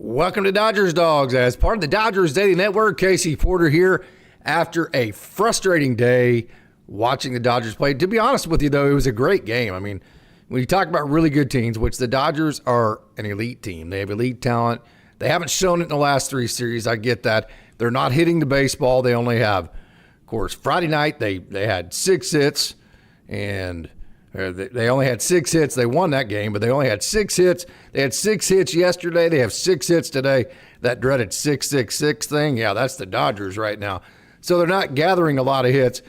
Welcome to Dodgers Dogs. As part of the Dodgers Daily Network, Casey Porter here after a frustrating day watching the Dodgers play. To be honest with you, though, it was a great game. I mean, when you talk about really good teams, which the Dodgers are an elite team. They have elite talent. They haven't shown it in the last three series. I get that. They're not hitting the baseball. They only have, of course, Friday night they had 6 hits, and they only had 6 hits. They won that game, but they only had 6 hits. They had 6 hits yesterday. They have 6 hits today. That dreaded 666 thing, yeah, that's the Dodgers right now. So they're not gathering a lot of hits,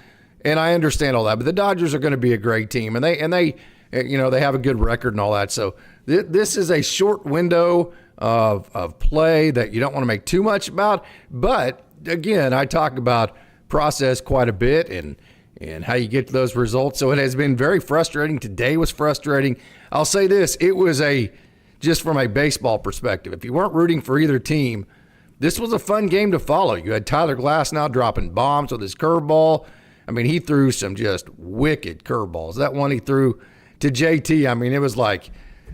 and I understand all that. But the Dodgers are going to be a great team, and they have a good record and all that. So this is a short window of play that you don't want to make too much about. But again, I talk about process quite a bit and how you get to those results. So it has been very frustrating. Today was frustrating. I'll say this, it was just from a baseball perspective, if you weren't rooting for either team, this was a fun game to follow. You had Tyler Glasnow dropping bombs with his curveball. I mean, he threw some just wicked curveballs. That one he threw to JT, I mean, it was like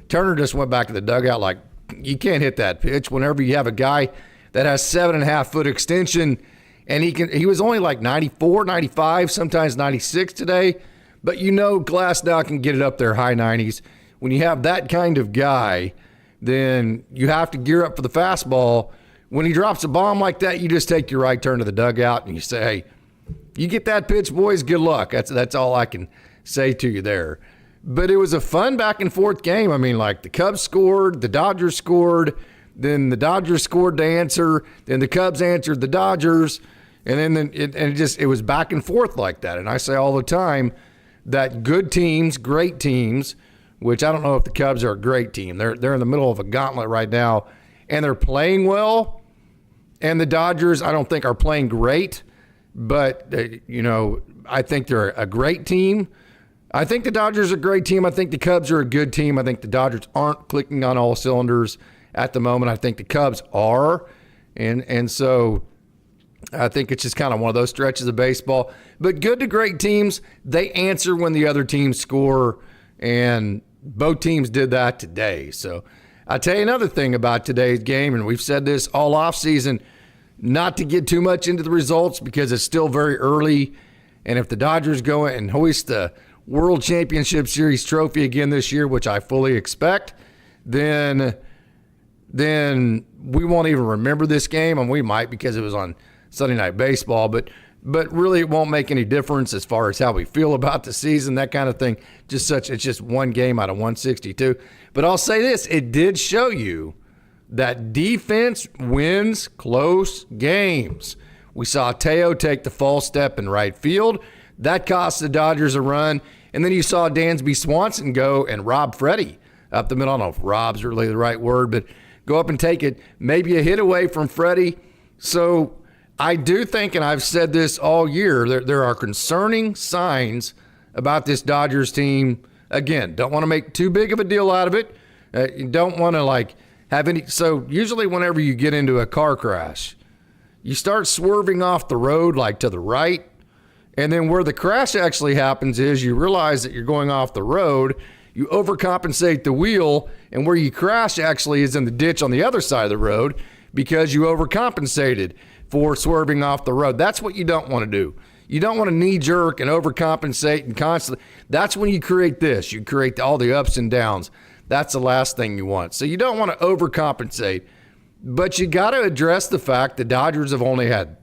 Turner just went back to the dugout like, you can't hit that pitch whenever you have a guy that has 7.5-foot extension. And he was only like 94, 95, sometimes 96 today. But you know Glasnow can get it up there high 90s. When you have that kind of guy, then you have to gear up for the fastball. When he drops a bomb like that, you just take your right turn to the dugout and you say, hey, you get that pitch, boys, good luck. That's all I can say to you there. But it was a fun back and forth game. I mean, like the Cubs scored, the Dodgers scored, then the Dodgers scored to answer, then the Cubs answered the Dodgers. And then it was back and forth like that. And I say all the time that good teams, great teams, which I don't know if the Cubs are a great team. They're in the middle of a gauntlet right now, and they're playing well. And the Dodgers, I don't think are playing great, but I think they're a great team. I think the Dodgers are a great team. I think the Cubs are a good team. I think the Dodgers aren't clicking on all cylinders at the moment. I think the Cubs are, and so I think it's just kind of one of those stretches of baseball. But good to great teams, they answer when the other teams score, and both teams did that today. So I'll tell you another thing about today's game, and we've said this all offseason, not to get too much into the results because it's still very early. And if the Dodgers go and hoist the World Championship Series trophy again this year, which I fully expect, then we won't even remember this game, and we might because it was on Sunday Night Baseball, but really it won't make any difference as far as how we feel about the season, that kind of thing. It's just one game out of 162. But I'll say this, it did show you that defense wins close games. We saw Teo take the false step in right field. That cost the Dodgers a run. And then you saw Dansby Swanson go and rob Freddie up the middle. I don't know if rob's really the right word, but go up and take it, maybe a hit away from Freddie. So I do think, and I've said this all year, there are concerning signs about this Dodgers team. Again, don't want to make too big of a deal out of it. You don't want to have any. So usually whenever you get into a car crash, you start swerving off the road to the right. And then where the crash actually happens is you realize that you're going off the road. You overcompensate the wheel, and where you crash actually is in the ditch on the other side of the road because you overcompensated for swerving off the road. That's what you don't want to do. You don't want to knee-jerk and overcompensate and constantly. That's when you create this. You create all the ups and downs. That's the last thing you want. So you don't want to overcompensate. But you got to address the fact the Dodgers have only had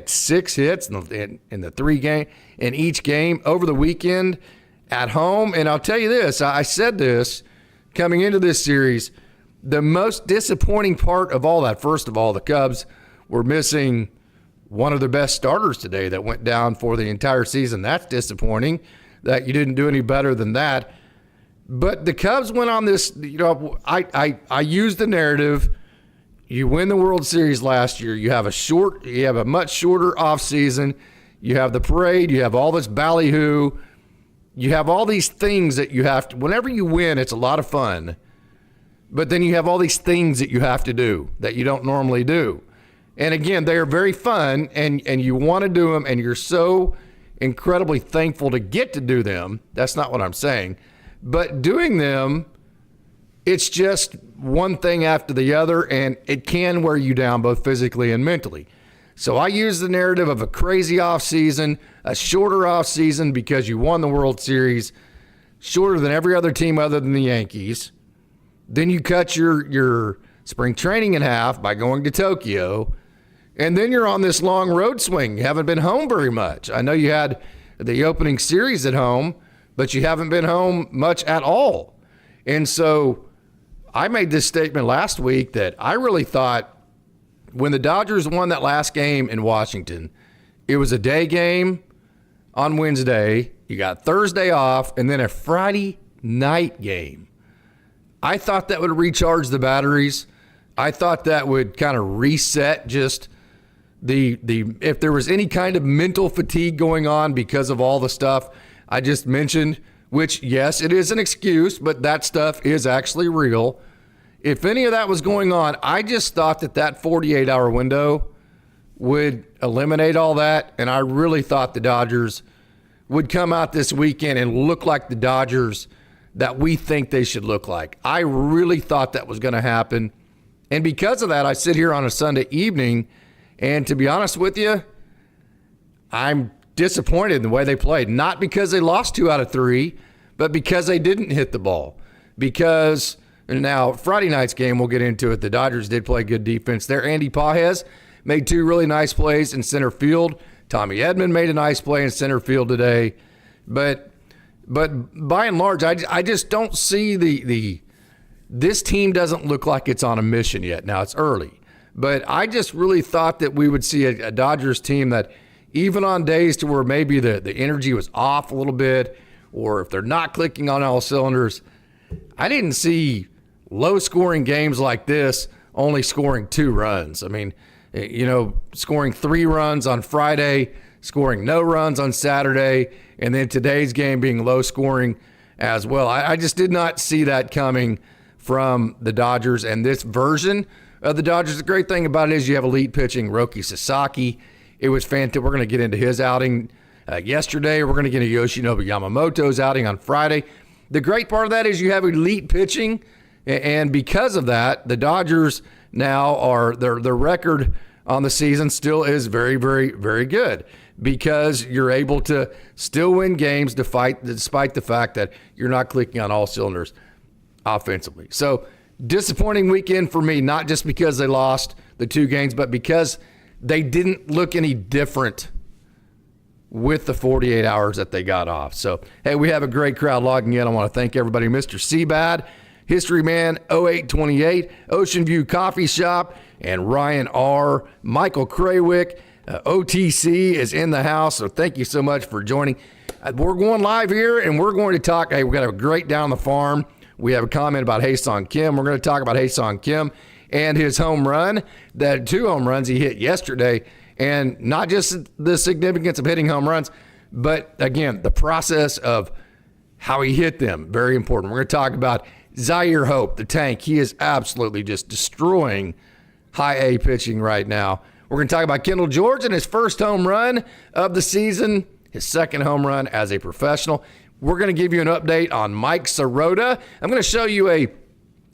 6 hits in the 3 game in each game over the weekend at home. And I'll tell you this, I said this coming into this series, the most disappointing part of all that, first of all, the Cubs were missing one of their best starters today that went down for the entire season. That's disappointing that you didn't do any better than that. But the Cubs went on this, I used the narrative. You win the World Series last year. You have a much shorter offseason. You have the parade. You have all this ballyhoo. You have all these things that you have to, whenever you win, it's a lot of fun. But then you have all these things that you have to do that you don't normally do. And again, they are very fun, and you want to do them, and you're so incredibly thankful to get to do them. That's not what I'm saying. But doing them it's just one thing after the other, and it can wear you down both physically and mentally. So I use the narrative of a crazy offseason, a shorter offseason because you won the World Series, shorter than every other team other than the Yankees. Then you cut your spring training in half by going to Tokyo, and then you're on this long road swing. You haven't been home very much. I know you had the opening series at home, but you haven't been home much at all. And so I made this statement last week that I really thought when the Dodgers won that last game in Washington, it was a day game on Wednesday. You got Thursday off and then a Friday night game. I thought that would recharge the batteries. I thought that would kind of reset just the if there was any kind of mental fatigue going on because of all the stuff I just mentioned, which, yes, it is an excuse, but that stuff is actually real. If any of that was going on, I just thought that 48-hour window would eliminate all that, and I really thought the Dodgers would come out this weekend and look like the Dodgers that we think they should look like. I really thought that was going to happen, and because of that, I sit here on a Sunday evening, and to be honest with you, I'm disappointed in the way they played. Not because they lost 2 out of 3, but because they didn't hit the ball. Because now Friday night's game, we'll get into it. The Dodgers did play good defense there. Andy Pages made 2 really nice plays in center field. Tommy Edman made a nice play in center field today. But by and large, I just don't see this team doesn't look like it's on a mission yet. Now it's early. But I just really thought that we would see a Dodgers team that even on days to where maybe the energy was off a little bit, or if they're not clicking on all cylinders, I didn't see low-scoring games like this only scoring 2 runs. I mean, scoring 3 runs on Friday, scoring no runs on Saturday, and then today's game being low-scoring as well. I just did not see that coming from the Dodgers and this version of the Dodgers. The great thing about it is you have elite pitching. Roki Sasaki, it was fantastic. We're going to get into his outing yesterday. We're going to get into Yoshinobu Yamamoto's outing on Friday. The great part of that is you have elite pitching, and because of that, the Dodgers now are their record on the season still is very, very, very good because you're able to still win games despite the fact that you're not clicking on all cylinders offensively. So disappointing weekend for me, not just because they lost the 2 games, but because they didn't look any different with the 48 hours that they got off. So, hey, we have a great crowd logging in. I want to thank everybody. Mr. Seabad, History Man 0828, Ocean View Coffee Shop, and Ryan R. Michael Craywick, OTC is in the house. So thank you so much for joining. We're going live here, and we're going to talk. Hey, we got a great down the farm. We have a comment about Hae-Sung Kim. We're going to talk about Hae-Sung Kim and his home run, that 2 home runs he hit yesterday, and not just the significance of hitting home runs, but again, the process of how he hit them, very important. We're going to talk about Zaire Hope, the tank. He is absolutely just destroying high A pitching right now. We're going to talk about Kendall George and his first home run of the season, his second home run as a professional. We're going to give you an update on Mike Sirota. I'm going to show you a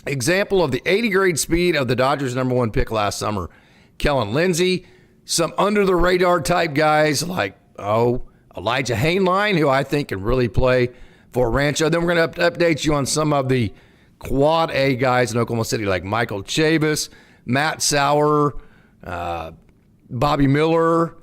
example of the 80-grade speed of the Dodgers' #1 pick last summer, Kellen Lindsey. Some under-the-radar type guys like, Elijah Hainline, who I think can really play for Rancho. Then we're going to update you on some of the quad A guys in Oklahoma City like Michael Chavis, Matt Sauer, Bobby Miller,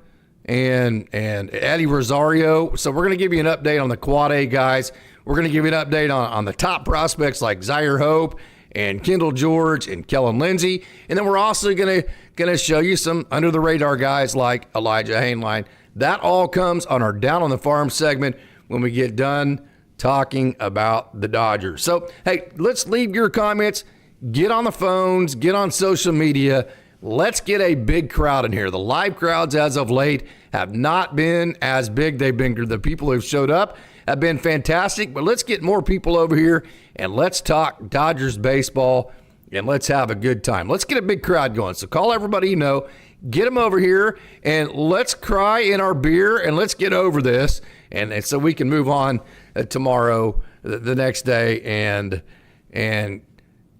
and Eddie Rosario. So we're going to give you an update on the quad A guys. We're going to give you an update on the top prospects like Zaire Hope and Kendall George and Kellen Lindsey. And then we're also going to show you some under-the-radar guys like Elijah Hainline. That all comes on our Down on the Farm segment when we get done talking about the Dodgers. So, hey, let's leave your comments. Get on the phones. Get on social media. Let's get a big crowd in here. The live crowds as of late have not been as big. They've been, the people who've showed up have been fantastic, but let's get more people over here and let's talk Dodgers baseball and let's have a good time. Let's get a big crowd going. So call everybody you know, get them over here, and let's cry in our beer and let's get over this, and so we can move on tomorrow, the next day, and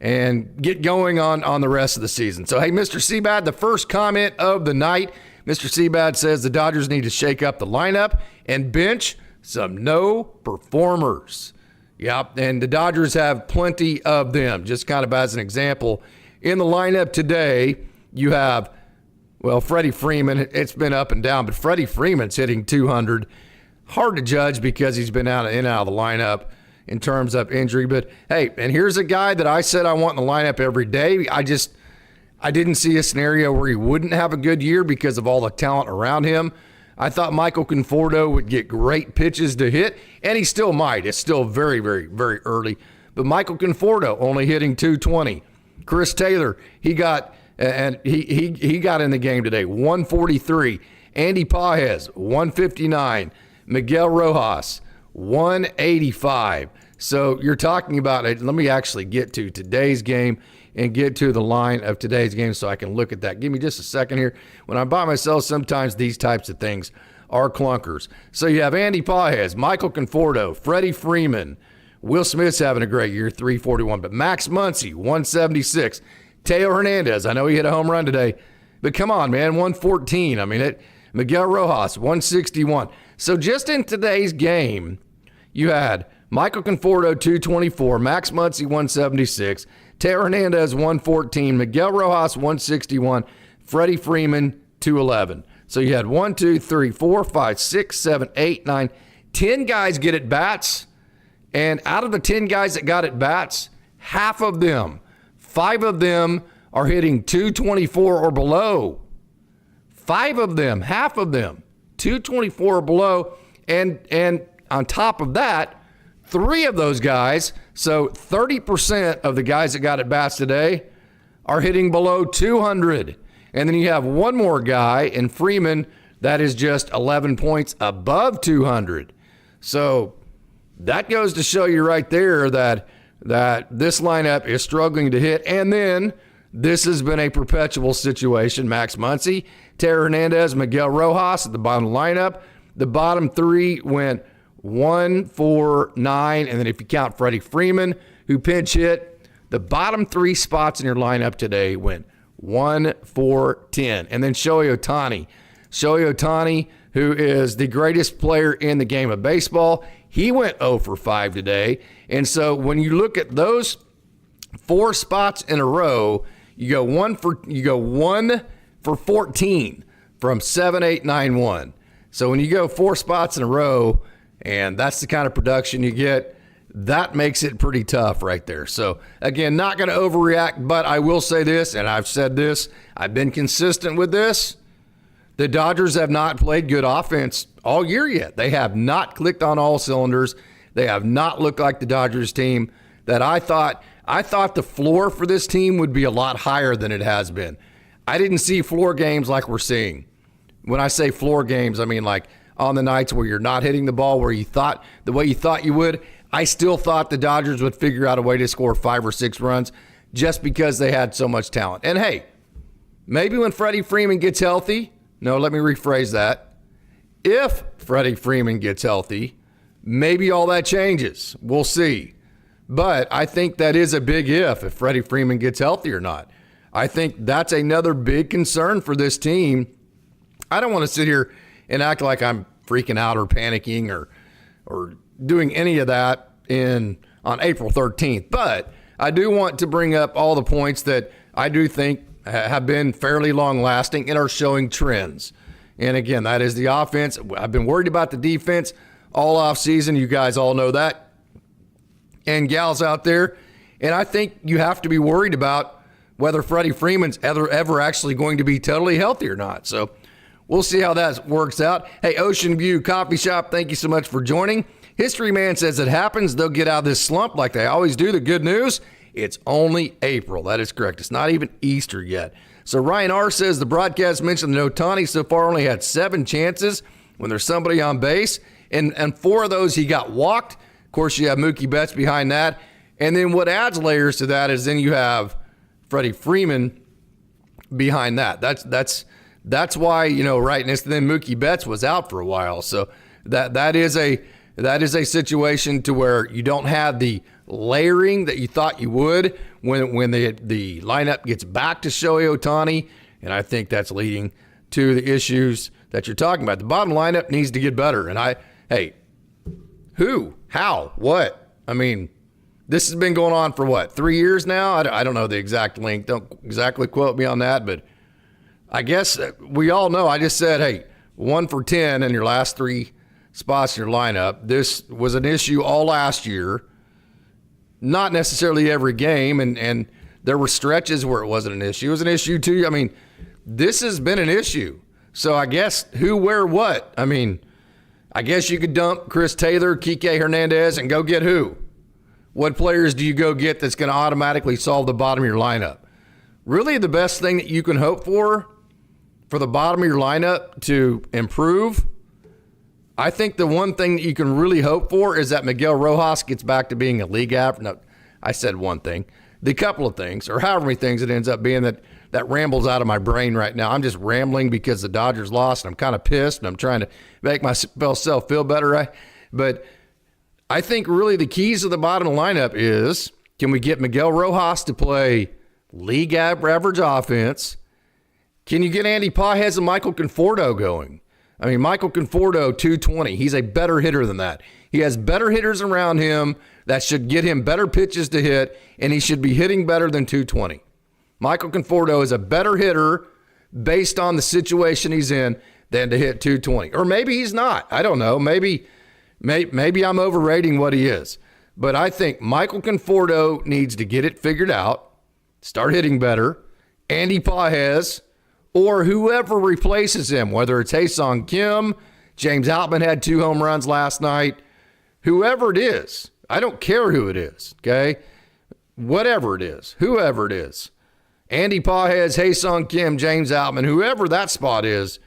and get going on the rest of the season. So, hey, Mr. Seabad, the first comment of the night. Mr. Seabad says the Dodgers need to shake up the lineup and bench some no performers. Yep, and the Dodgers have plenty of them. Just kind of as an example, in the lineup today, you have, well, Freddie Freeman. It's been up and down, but Freddie Freeman's hitting 200. Hard to judge because he's been in and out of the lineup in terms of injury. But, hey, and here's a guy that I said I want in the lineup every day. I didn't see a scenario where he wouldn't have a good year because of all the talent around him. I thought Michael Conforto would get great pitches to hit, and he still might. It's still very, very, very early. But Michael Conforto only hitting 220. Chris Taylor, he got in the game today, 143. Andy Pages, 159. Miguel Rojas, 185. So you're talking about it. Let me actually get to today's game and get to the line of today's game so I can look at that. Give me just a second here. When I'm by myself, sometimes these types of things are clunkers. So you have Andy Pages, Michael Conforto, Freddie Freeman. Will Smith's having a great year, 341. But Max Muncy, 176. Teo Hernandez, I know he hit a home run today, but come on, man, 114. I mean, Miguel Rojas, 161. So just in today's game, you had Michael Conforto, 224, Max Muncy, 176, Teo Hernandez, 114, Miguel Rojas, 161, Freddie Freeman, 211. So you had 1, 2, 3, 4, 5, 6, 7, 8, 9, 10 guys get at bats. And out of the 10 guys that got at bats, half of them, 5 of them are hitting 224 or below. 5 of them, half of them, 224 or below. And on top of that, 3 of those guys, so 30% of the guys that got at bats today are hitting below 200. And then you have one more guy in Freeman that is just 11 points above 200. So that goes to show you right there that this lineup is struggling to hit. And then this has been a perpetual situation. Max Muncy, Teo Hernandez, Miguel Rojas at the bottom of the lineup. The bottom 3 went 1, 4, 9, and then if you count Freddie Freeman, who pinch hit, the bottom 3 spots in your lineup today went 1, 4, 10. And then Shohei Ohtani, who is the greatest player in the game of baseball, he went 0 for 5 today. And so when you look at those 4 spots in a row, you go 1 for 14 from 7, 8, 9, 1. So when you go 4 spots in a row, and that's the kind of production you get, that makes it pretty tough right there. So, again, not going to overreact, but I will say this, and I've said this, I've been consistent with this. The Dodgers have not played good offense all year yet. They have not clicked on all cylinders. They have not looked like the Dodgers team that I thought the floor for this team would be a lot higher than it has been. I didn't see floor games like we're seeing. When I say floor games, I mean like on the nights where you're not hitting the ball where you thought the way you thought you would. I still thought the Dodgers would figure out a way to score 5 or 6 runs just because they had so much talent. And hey, maybe when Freddie Freeman gets healthy, no, let me rephrase that. If Freddie Freeman gets healthy, maybe all that changes. We'll see. But I think that is a big if Freddie Freeman gets healthy or not. I think that's another big concern for this team. I don't want to sit here and act like I'm freaking out or panicking or doing any of that on April 13th. But I do want to bring up all the points that I do think have been fairly long-lasting and are showing trends. And again, that is the offense. I've been worried about the defense all offseason. You guys all know that. And gals out there. And I think you have to be worried about whether Freddie Freeman's ever actually going to be totally healthy or not. So we'll see how that works out. Hey, Ocean View Coffee Shop, thank you so much for joining. History Man says it happens. They'll get out of this slump like they always do. The good news, it's only April. That is correct. It's not even Easter yet. So Ryan R. says the broadcast mentioned that Ohtani so far only had 7 chances when there's somebody on base. And 4 of those he got walked. Of course, you have Mookie Betts behind that. And then what adds layers to that is then you have Freddie Freeman behind that. That's why, right, and then Mookie Betts was out for a while. So that is a That is a situation to where you don't have the layering that you thought you would when the lineup gets back to Shohei Ohtani, and I think that's leading to the issues that you're talking about. The bottom lineup needs to get better, and who, how, what? I mean, this has been going on for what, 3 years now? I don't know the exact length. Don't exactly quote me on that, but I guess we all know. I just said, hey, 1 for 10 in your last 3 spots in your lineup. This was an issue all last year, not necessarily every game, and there were stretches where it wasn't an issue. It was an issue too. I mean, this has been an issue. So I guess who, where, what? I mean, I guess you could dump Chris Taylor, Kike Hernandez, and go get who? What players do you go get that's going to automatically solve the bottom of your lineup? Really, the best thing that you can hope for the bottom of your lineup to improve, I think the one thing that you can really hope for is that Miguel Rojas gets back to being a league average. No, I said one thing. The couple of things, or however many things it ends up being that rambles out of my brain right now. I'm just rambling because the Dodgers lost, and I'm kind of pissed, and I'm trying to make myself feel better. Right? But I think really the keys of the bottom of the lineup is, can we get Miguel Rojas to play league average offense? Can you get Andy Pages and Michael Conforto going? I mean, Michael Conforto, 220. He's a better hitter than that. He has better hitters around him that should get him better pitches to hit, and he should be hitting better than 220. Michael Conforto is a better hitter based on the situation he's in than to hit 220. Or maybe he's not. I don't know. Maybe I'm overrating what he is. But I think Michael Conforto needs to get it figured out, start hitting better. Andy Pages, or whoever replaces him, whether it's Ha-Seong Kim, James Outman had 2 home runs last night, whoever it is. I don't care who it is, okay? Whatever it is, whoever it is. Andy Pages, Ha-Seong Kim, James Outman, whoever that spot is,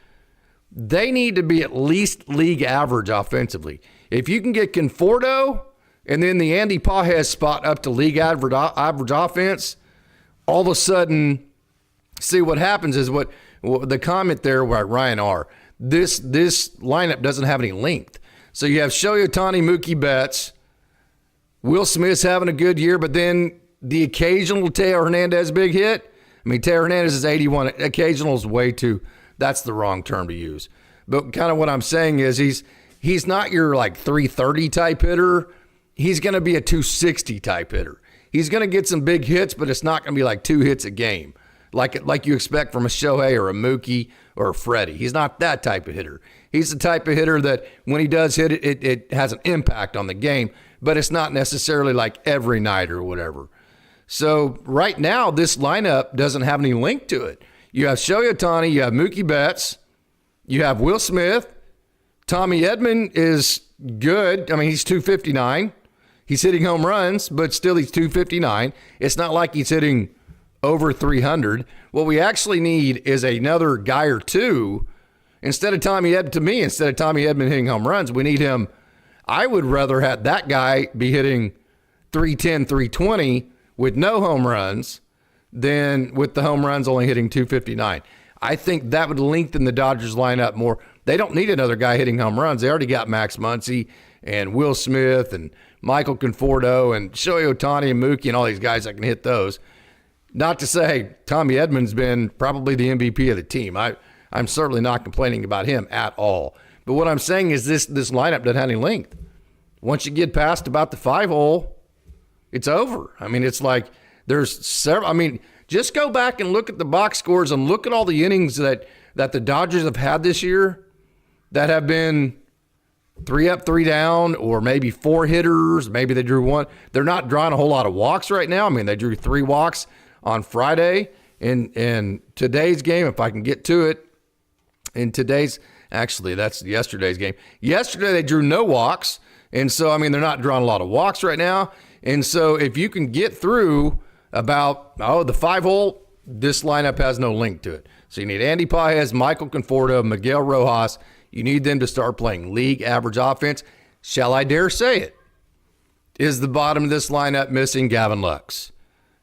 they need to be at least league average offensively. If you can get Conforto and then the Andy Pages spot up to league average offense, all of a sudden, see what happens is what the comment there by Ryan R. This lineup doesn't have any length. So you have Shohei Ohtani, Mookie Betts, Will Smith's having a good year, but then the occasional Teo Hernandez big hit. I mean, Teo Hernandez is 81. Occasional is way too. That's the wrong term to use. But kind of what I'm saying is he's not your like 330 type hitter. He's going to be a 260 type hitter. He's going to get some big hits, but it's not going to be like 2 hits a game, like you expect from a Shohei or a Mookie or a Freddie. He's not that type of hitter. He's the type of hitter that when he does hit it, it has an impact on the game, but it's not necessarily like every night or whatever. So right now, this lineup doesn't have any link to it. You have Shohei Ohtani, you have Mookie Betts, you have Will Smith. Tommy Edman is good. I mean, he's 259. He's hitting home runs, but still he's 259. It's not like he's hitting over 300. What we actually need is another guy or two. Instead of Tommy Edman hitting home runs, we need him. I would rather have that guy be hitting 310, 320 with no home runs than with the home runs only hitting 259. I think that would lengthen the Dodgers lineup more. They don't need another guy hitting home runs. They already got Max Muncy and Will Smith and Michael Conforto and Shohei Ohtani and Mookie and all these guys that can hit those. Not to say Tommy Edman's been probably the MVP of the team. I'm certainly not complaining about him at all. But what I'm saying is this lineup doesn't have any length. Once you get past about the 5-hole, it's over. I mean, it's like there's several. I mean, just go back and look at the box scores and look at all the innings that the Dodgers have had this year that have been 3 up, 3 down, or maybe 4 hitters. Maybe they drew 1. They're not drawing a whole lot of walks right now. I mean, they drew 3 walks on Friday in today's game, if I can get to it. In today's, actually, that's yesterday's game. Yesterday, they drew no walks. And so, I mean, they're not drawing a lot of walks right now. And so if you can get through about, the 5-hole, this lineup has no link to it. So you need Andy Pages, Michael Conforto, Miguel Rojas. You need them to start playing league average offense. Shall I dare say it? Is the bottom of this lineup missing Gavin Lux?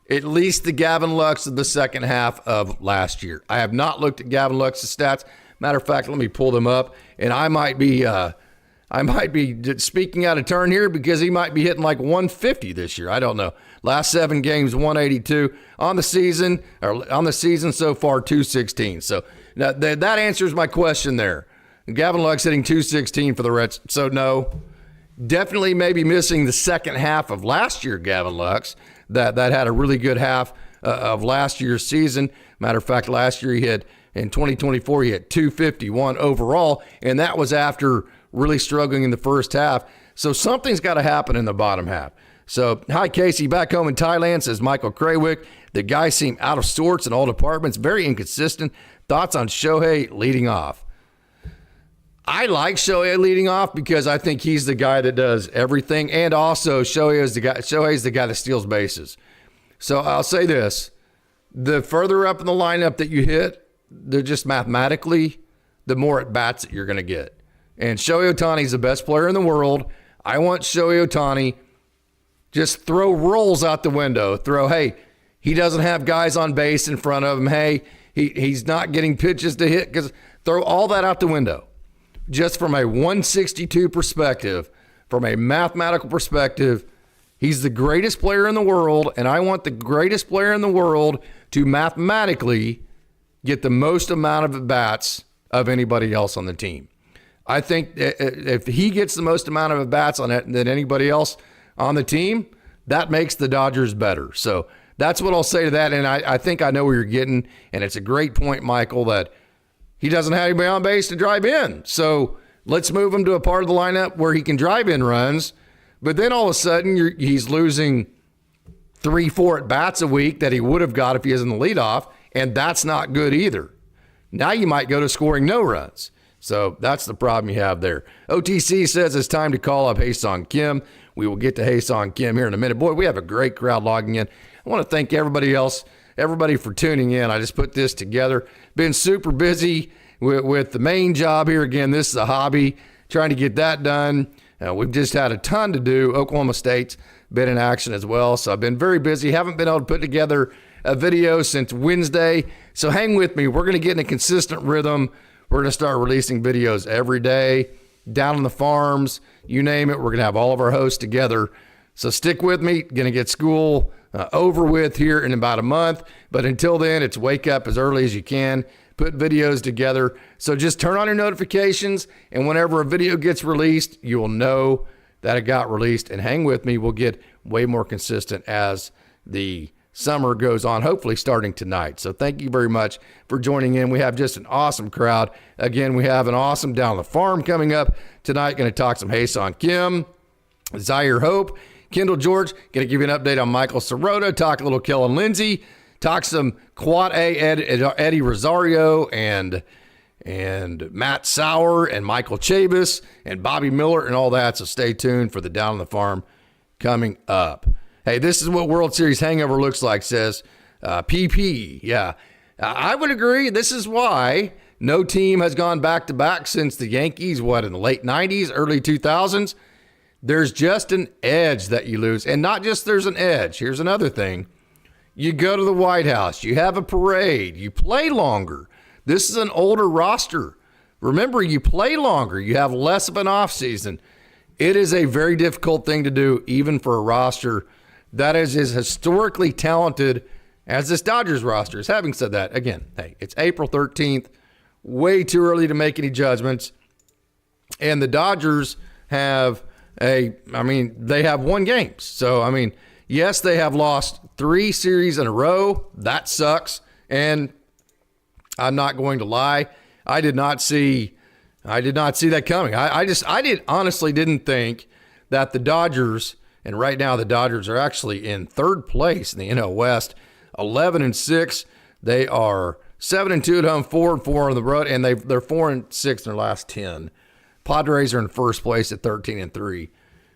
At least the Gavin Lux of the second half of last year. I have not looked at Gavin Lux's stats. Matter of fact, let me pull them up, and I might be I might be speaking out of turn here because he might be hitting like 150 this year. I don't know. Last 7 games, 182 on the season, so far, 216. So now that answers my question there. Gavin Lux hitting 216 for the Reds. So no, definitely maybe missing the second half of last year, Gavin Lux. That had a really good half of last year's season. Matter of fact, last year in 2024, he hit 251 overall, and that was after really struggling in the first half. So something's got to happen in the bottom half. So, hi, Casey, back home in Thailand, says Michael Craywick. The guys seem out of sorts in all departments, very inconsistent. Thoughts on Shohei leading off? I like Shohei leading off because I think he's the guy that does everything, and also Shohei's the guy that steals bases. So I'll say this. The further up in the lineup that you hit, they're just mathematically, the more at-bats that you're going to get. And Shohei Ohtani's the best player in the world. I want Shohei Ohtani just throw rolls out the window. Hey, he doesn't have guys on base in front of him. Hey, he's not getting pitches to hit. Because throw all that out the window. Just from a 162 perspective, from a mathematical perspective, he's the greatest player in the world, and I want the greatest player in the world to mathematically get the most amount of at-bats of anybody else on the team. I think if he gets the most amount of at-bats on it than anybody else on the team, that makes the Dodgers better. So that's what I'll say to that, and I think I know where you're getting, and it's a great point, Michael, that he doesn't have anybody on base to drive in. So let's move him to a part of the lineup where he can drive in runs, but then all of a sudden he's losing 3-4 at-bats a week that he would have got if he was in the leadoff, and that's not good either. Now you might go to scoring no runs. So that's the problem you have there. OTC says it's time to call up Hae-Sung Kim. We will get to Hae-Sung Kim here in a minute. Boy, we have a great crowd logging in. I want to thank everybody for tuning in. I just put this together. Been super busy with the main job here. Again, this is a hobby, trying to get that done. We've just had a ton to do. Oklahoma State's been in action as well. So I've been very busy. Haven't been able to put together a video since Wednesday. So hang with me. We're going to get in a consistent rhythm. We're going to start releasing videos every day, down on the farms, you name it. We're going to have all of our hosts together. So stick with me. Going to get school over with here in about a month. But until then, it's wake up as early as you can, put videos together. So just turn on your notifications, and whenever a video gets released, you will know that it got released. And hang with me. We'll get way more consistent as the summer goes on, hopefully starting tonight. So thank you very much for joining in. We have just an awesome crowd. Again, we have an awesome Down on the Farm coming up tonight. Going to talk some Hae-Sung Kim, Zaire Hope, Kendall George. Going to give you an update on Michael Sirota, talk a little Kellen Lindsay, talk some Quad A Eddie Rosario and Matt Sauer and Michael Chavis and Bobby Miller and all that. So stay tuned for the Down on the Farm coming up. Hey, this is what World Series hangover looks like, says PP. Yeah, I would agree. This is why no team has gone back-to-back since the Yankees, in the late 90s, early 2000s. There's just an edge that you lose. And not just there's an edge. Here's another thing. You go to the White House. You have a parade. You play longer. This is an older roster. Remember, you play longer. You have less of an offseason. It is a very difficult thing to do, even for a roster that is as historically talented as this Dodgers roster is. Having said that, again, hey, it's April 13th. Way too early to make any judgments. And the Dodgers have they have won games. So, yes, they have lost 3 series in a row. That sucks. And I'm not going to lie. I did not see that coming. I honestly didn't think that the Dodgers, and right now the Dodgers are actually in 3rd place in the NL West, 11-6. They are 7-2 at home, 4-4 on the road, and they're 4-6 in their last 10. Padres are in 1st place at 13-3.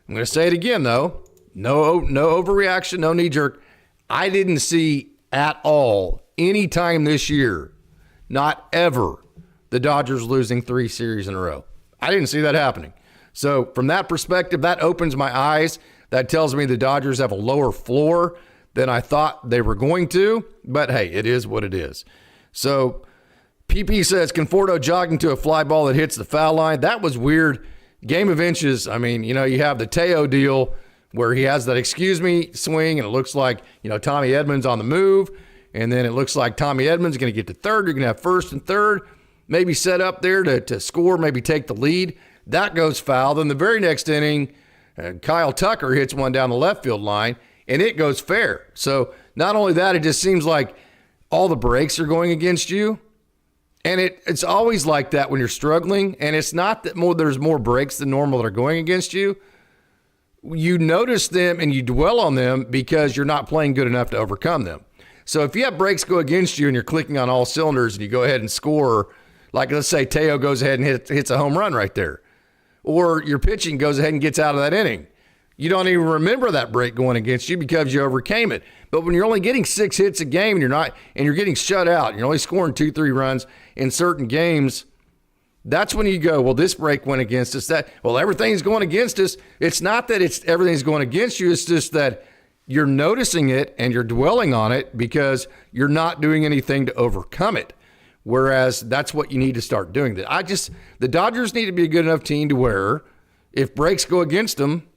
I'm going to say it again, though. No overreaction, no knee jerk. I didn't see at all any time this year, not ever, the Dodgers losing 3 series in a row. I didn't see that happening. So from that perspective, that opens my eyes. That tells me the Dodgers have a lower floor than I thought they were going to. But hey, it is what it is. So PP says Conforto jogging to a fly ball that hits the foul line. That was weird. game of inches. I mean, you have the Teo deal where he has that excuse me swing, and it looks like, Tommy Edmonds on the move, and then it looks like Tommy Edmonds is going to get to third. You're going to have first and third, maybe set up there to score, maybe take the lead. That goes foul. Then the very next inning, Kyle Tucker hits one down the left field line, and it goes fair. So not only that, it just seems like all the breaks are going against you. And it's always like that when you're struggling. And it's not that there's more breaks than normal that are going against you. You notice them and you dwell on them because you're not playing good enough to overcome them. So if you have breaks go against you and you're clicking on all cylinders and you go ahead and score, like let's say Teo goes ahead and hits a home run right there, or your pitching goes ahead and gets out of that inning, you don't even remember that break going against you because you overcame it. But when you're only getting 6 hits a game and you're getting shut out, and you're only scoring 2-3 runs in certain games, that's when you go, well, this break went against us. Everything's going against us. It's not that everything's going against you. It's just that you're noticing it and you're dwelling on it because you're not doing anything to overcome it. Whereas that's what you need to start doing. The Dodgers need to be a good enough team to where if breaks go against them,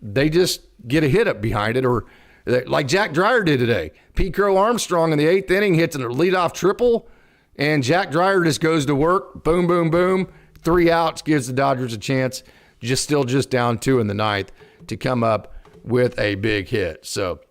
they just get a hit up behind it, or like Jack Dreyer did today. Pete Crow Armstrong in the 8th inning hits a leadoff triple, and Jack Dreyer just goes to work. Boom, boom, boom. 3 outs, gives the Dodgers a chance, just down 2 in the 9th to come up with a big hit. So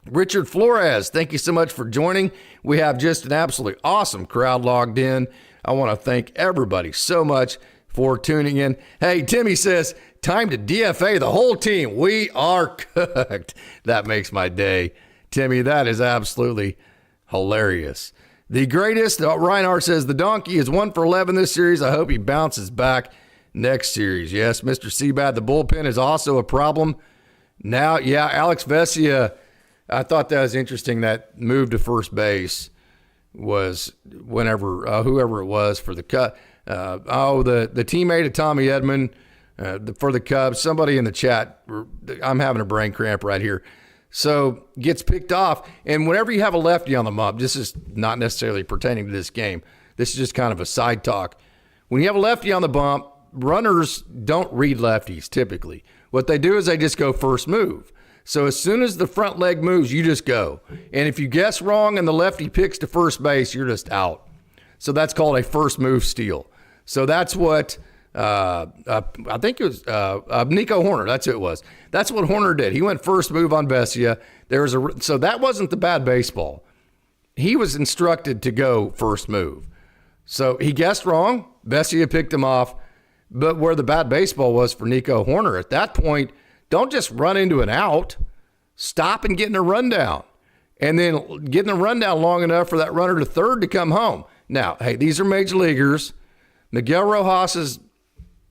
Richard Flores, thank you so much for joining. We have just an absolutely awesome crowd logged in. I want to thank everybody so much for tuning in. Hey, Timmy says, time to DFA the whole team. We are cooked. That makes my day. Timmy, that is absolutely hilarious. The greatest, Reinhardt says, the donkey is 1 for 11 this series. I hope he bounces back next series. Yes, Mr. Seabad, the bullpen is also a problem. Now, yeah, Alex Vesia, I thought that was interesting. That move to first base was whenever, whoever it was for the cut. The teammate of Tommy Edman for the Cubs, somebody in the chat, I'm having a brain cramp right here. So gets picked off. And whenever you have a lefty on the mound, this is not necessarily pertaining to this game. This is just kind of a side talk. When you have a lefty on the bump, runners don't read lefties typically. What they do is they just go first move. So as soon as the front leg moves, you just go. And if you guess wrong and the lefty picks to first base, you're just out. So that's called a first move steal. So that's what I think it was Nico Horner. That's who it was. That's what Horner did. He went first move on Vesia. So that wasn't the bad baseball. He was instructed to go first move. So he guessed wrong. Vesia picked him off. But where the bad baseball was for Nico Horner at that point, don't just run into an out. Stop and get in a rundown. And then getting a rundown long enough for that runner to third to come home. Now, hey, these are major leaguers. Miguel Rojas is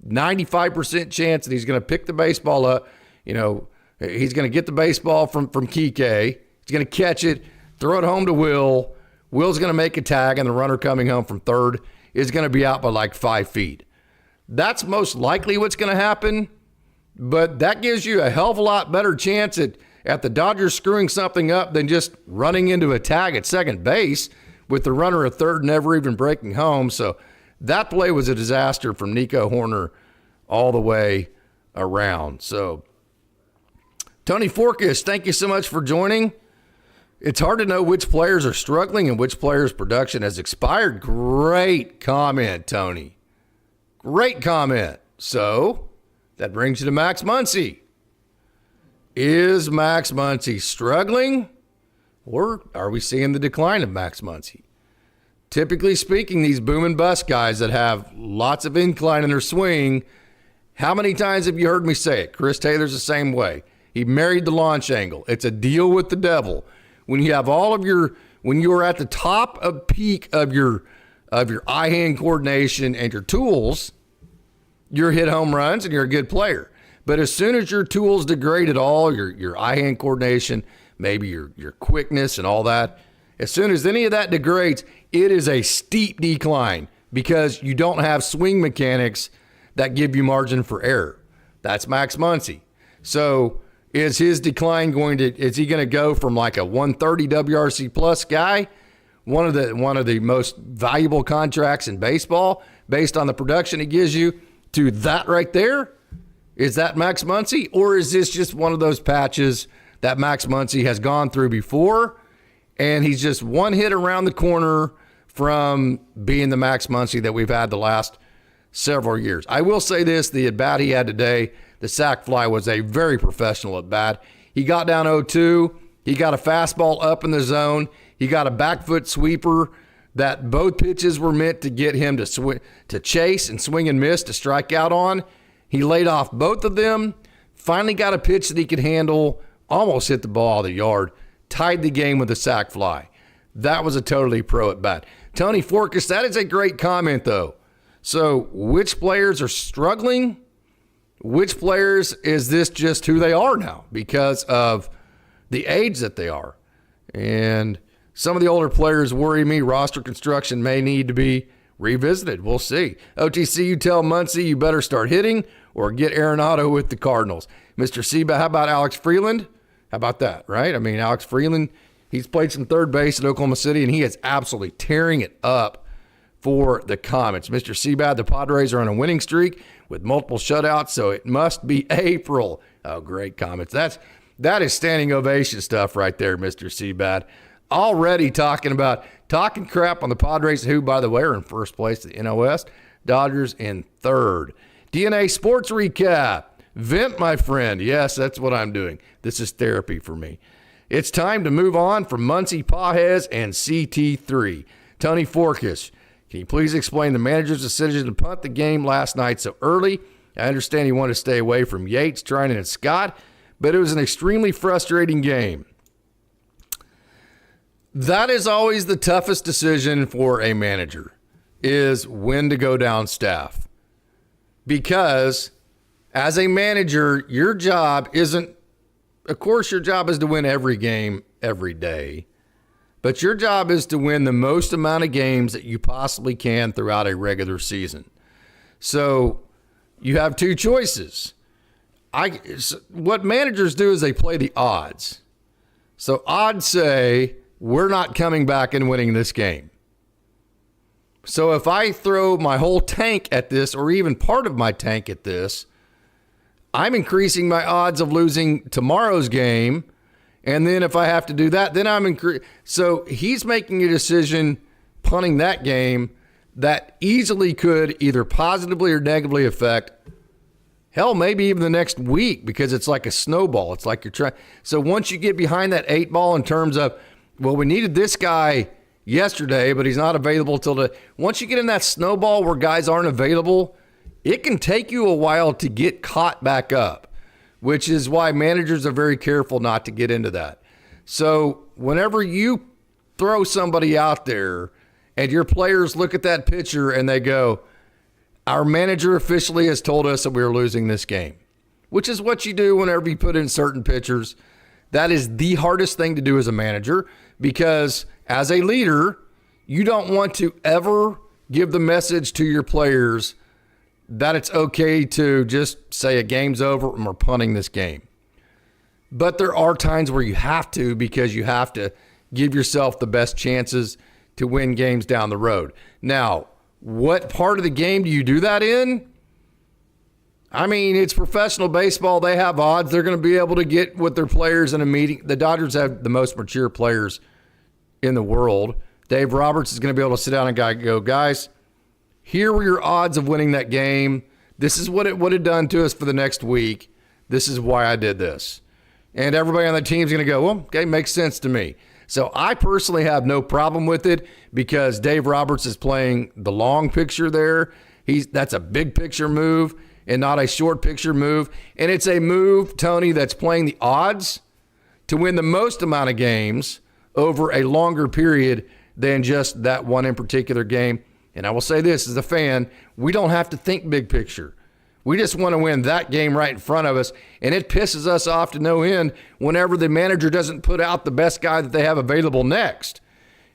95% chance that he's going to pick the baseball up. He's going to get the baseball from Kike. He's going to catch it, throw it home to Will. Will's going to make a tag, and the runner coming home from third is going to be out by like 5 feet. That's most likely what's going to happen, but that gives you a hell of a lot better chance at the Dodgers screwing something up than just running into a tag at second base with the runner at third never even breaking home. So that play was a disaster from Nico Horner all the way around. So Tony Forkish, thank you so much for joining. It's hard to know which players are struggling and which players' production has expired. Great comment, Tony. Great comment. So that brings you to Max Muncy. Is Max Muncy struggling, or are we seeing the decline of Max Muncy? Typically speaking, these boom and bust guys that have lots of incline in their swing, how many times have you heard me say it? Chris Taylor's the same way. He married the launch angle. It's a deal with the devil. When you have when you're at the top of peak of your eye-hand coordination and your tools, you're hit home runs and you're a good player. But as soon as your tools degrade at all, your eye-hand coordination, maybe your quickness and all that, as soon as any of that degrades, it is a steep decline because you don't have swing mechanics that give you margin for error. That's Max Muncy. So is his decline is he going to go from like a 130 WRC plus guy, one of the most valuable contracts in baseball based on the production he gives you, to that right there? Is that Max Muncy, or is this just one of those patches that Max Muncy has gone through before, and he's just one hit around the corner from being the Max Muncy that we've had the last several years? I will say this, the at-bat he had today, the sac fly, was a very professional at-bat. He got down 0-2. He got a fastball up in the zone. He got a back foot sweeper that both pitches were meant to get him to chase and swing and miss, to strike out on. He laid off both of them, finally got a pitch that he could handle, almost hit the ball out of the yard, tied the game with a sac fly. That was a totally pro at bat. Tony Forkas, that is a great comment, though. So which players are struggling? Which players is this just who they are now because of the age that they are? And some of the older players worry me. Roster construction may need to be revisited. We'll see. OTC, you tell Muncy you better start hitting or get Arenado with the Cardinals. Mr. Seba, how about Alex Freeland? How about that, right? I mean, Alex Freeland, he's played some third base at Oklahoma City, and he is absolutely tearing it up for the Comets. Mr. Seabad, the Padres are on a winning streak with multiple shutouts, so it must be April. Oh, great comments. That is standing ovation stuff right there, Mr. Seabad. Already talking crap on the Padres, who, by the way, are in first place at the NL West. Dodgers in third. DNA Sports Recap. Vent, my friend. Yes, that's what I'm doing. This is therapy for me. It's time to move on from Muncy, Pajes, and CT3. Tony Forkas, can you please explain the manager's decision to punt the game last night so early? I understand you want to stay away from Yates, Trinan, and Scott, but it was an extremely frustrating game. That is always the toughest decision for a manager, is when to go down staff. Because as a manager, your job isn't, of course, your job is to win every game every day. But your job is to win the most amount of games that you possibly can throughout a regular season. So you have two choices. What managers do is they play the odds. So odds say we're not coming back and winning this game. So if I throw my whole tank at this, or even part of my tank at this, I'm increasing my odds of losing tomorrow's game. And then if I have to do that, then I'm so he's making a decision, punting that game, that easily could either positively or negatively affect, hell, maybe even the next week, because it's like a snowball. It's like you're trying. So once you get behind that 8 ball in terms of, well, we needed this guy yesterday, but he's not available once you get in that snowball where guys aren't available, it can take you a while to get caught back up, which is why managers are very careful not to get into that. So whenever you throw somebody out there and your players look at that pitcher and they go, our manager officially has told us that we're losing this game, which is what you do whenever you put in certain pitchers. That is the hardest thing to do as a manager, because as a leader, you don't want to ever give the message to your players that it's okay to just say a game's over and we're punting this game. But there are times where you have to, because you have to give yourself the best chances to win games down the road. Now, what part of the game do you do that in? I mean, it's professional baseball. They have odds. They're going to be able to get with their players in a meeting. The Dodgers have the most mature players in the world. Dave Roberts is going to be able to sit down and go, guys, here were your odds of winning that game. This is what it would have done to us for the next week. This is why I did this. And everybody on the team is going to go, well, okay, makes sense to me. So I personally have no problem with it, because Dave Roberts is playing the long picture there. That's a big picture move and not a short picture move. And it's a move, Tony, that's playing the odds to win the most amount of games over a longer period than just that one in particular game. And I will say this, as a fan, we don't have to think big picture. We just want to win that game right in front of us. And it pisses us off to no end whenever the manager doesn't put out the best guy that they have available next.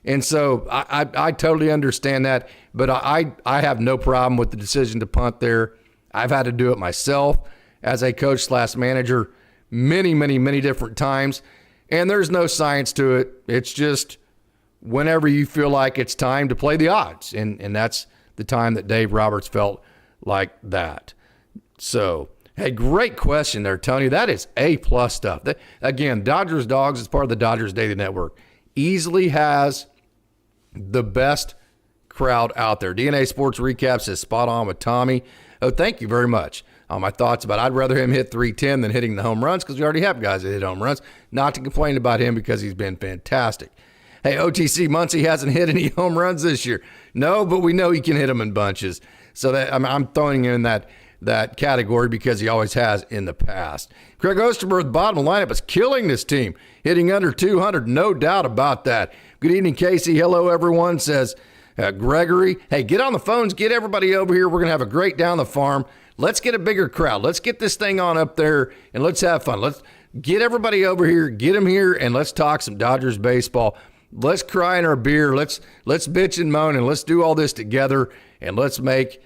And so I totally understand that, but I have no problem with the decision to punt there. I've had to do it myself as a coach/manager many different times. And there's no science to it. It's just whenever you feel like it's time to play the odds. And that's the time that Dave Roberts felt like that. So Hey, great question there, Tony. That is A-plus stuff. Again, Dodgers Dawgs is part of the Dodgers Daily Network. Easily has the best crowd out there. DNA Sports Recap says spot on with Tommy. Oh, thank you very much. My thoughts about I'd rather him hit 310 than hitting the home runs because we already have guys that hit home runs. Not to complain about him because he's been fantastic. Hey, OTC Muncie hasn't hit any home runs this year. No, but we know he can hit them in bunches. So that I'm throwing him in that category because he always has in the past. Craig Osterberg, bottom of the lineup, is killing this team, hitting under 200, no doubt about that. Good evening, Casey. Hello, everyone, says Gregory. Hey, get on the phones. Get everybody over here. We're going to have a great down the farm. Let's get a bigger crowd. Let's get this thing on up there, and let's have fun. Let's get everybody over here, get them here, and let's talk some Dodgers baseball. Let's cry in our beer. Let's bitch and moan, and let's do all this together, and let's make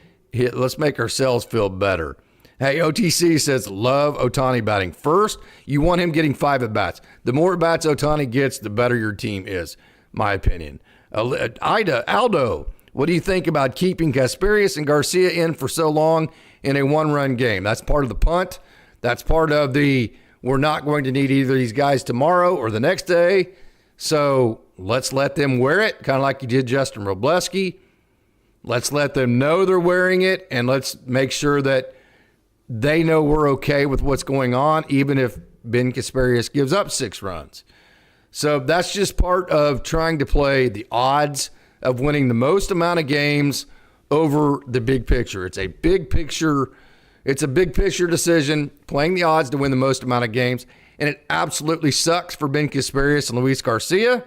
ourselves feel better. Hey, OTC says, love Ohtani batting first. You want him getting 5 at-bats. The more at-bats Ohtani gets, the better your team is, my opinion. Aldo, what do you think about keeping Casparius and Garcia in for so long in a one-run game? That's part of the punt. That's part of the we're not going to need either of these guys tomorrow or the next day. So let's let them wear it, kind of like you did Justin Robleski. Let's let them know they're wearing it, and let's make sure that they know we're okay with what's going on, even if Ben Casparius gives up 6 runs. So that's just part of trying to play the odds of winning the most amount of games over the big picture. It's a big picture decision, playing the odds to win the most amount of games, and it absolutely sucks for Ben Casparius and Luis Garcia.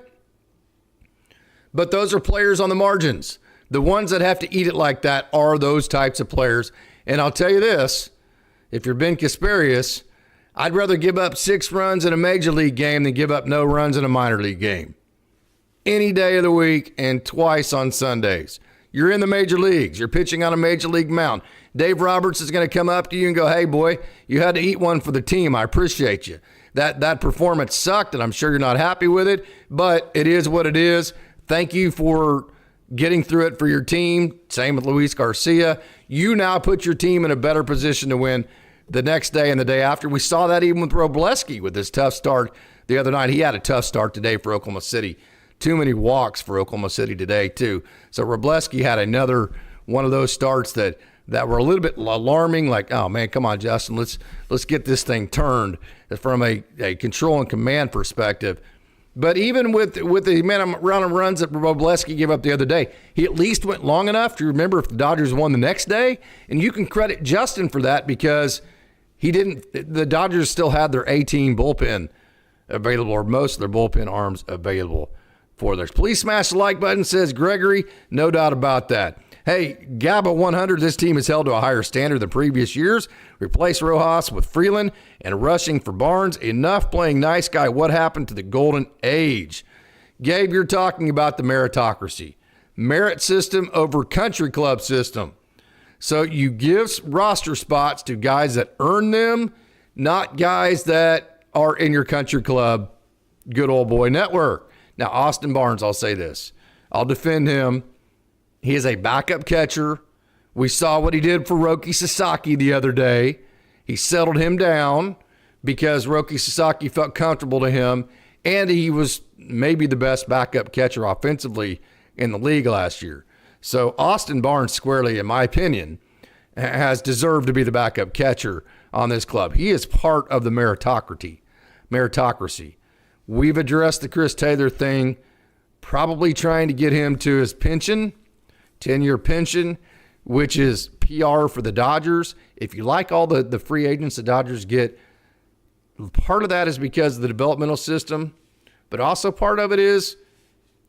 But those are players on the margins. The ones that have to eat it like that are those types of players. And I'll tell you this, if you're Ben Casparius, I'd rather give up 6 runs in a major league game than give up no runs in a minor league game. Any day of the week and twice on Sundays. You're in the major leagues. You're pitching on a major league mound. Dave Roberts is going to come up to you and go, hey, boy, you had to eat one for the team. I appreciate you. That performance sucked, and I'm sure you're not happy with it, but it is what it is. Thank you for getting through it for your team. Same with Luis Garcia. You now put your team in a better position to win the next day and the day after. We saw that even with Robleski with his tough start the other night. He had a tough start today for Oklahoma City. Too many walks for Oklahoma City today, too. So Robleski had another one of those starts that were a little bit alarming, like, oh, man, come on, Justin, let's get this thing turned from a control and command perspective. But even with the amount of runs that Robleski gave up the other day, he at least went long enough to remember if the Dodgers won the next day. And you can credit Justin for that because the Dodgers still had their A-team bullpen available, or most of their bullpen arms available for theirs. Please smash the like button, says Gregory. No doubt about that. Hey, GABA 100, this team is held to a higher standard than previous years. Replace Rojas with Freeland and rushing for Barnes. Enough playing nice guy. What happened to the golden age? Gabe, you're talking about the meritocracy. Merit system over country club system. So you give roster spots to guys that earn them, not guys that are in your country club good old boy network. Now, Austin Barnes, I'll say this. I'll defend him. He is a backup catcher. We saw what he did for Roki Sasaki the other day. He settled him down because Roki Sasaki felt comfortable to him, and he was maybe the best backup catcher offensively in the league last year. So Austin Barnes squarely, in my opinion, has deserved to be the backup catcher on this club. He is part of the meritocracy. We've addressed the Chris Taylor thing, probably trying to get him to his pension, 10-year pension, which is PR for the Dodgers. If you like all the free agents the Dodgers get, part of that is because of the developmental system, but also part of it is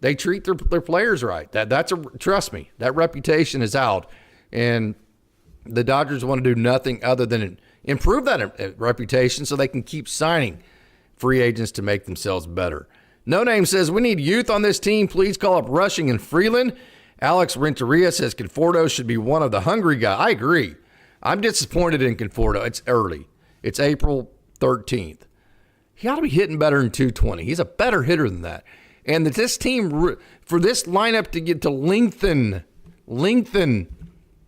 they treat their players right. Trust me, that reputation is out, and the Dodgers want to do nothing other than improve that reputation so they can keep signing free agents to make themselves better. No Name says, we need youth on this team. Please call up Rushing and Freeland. Alex Renteria says Conforto should be one of the hungry guys. I agree. I'm disappointed in Conforto. It's early. It's April 13th. He ought to be hitting better than 220. He's a better hitter than that. And that this team, for this lineup to get to lengthen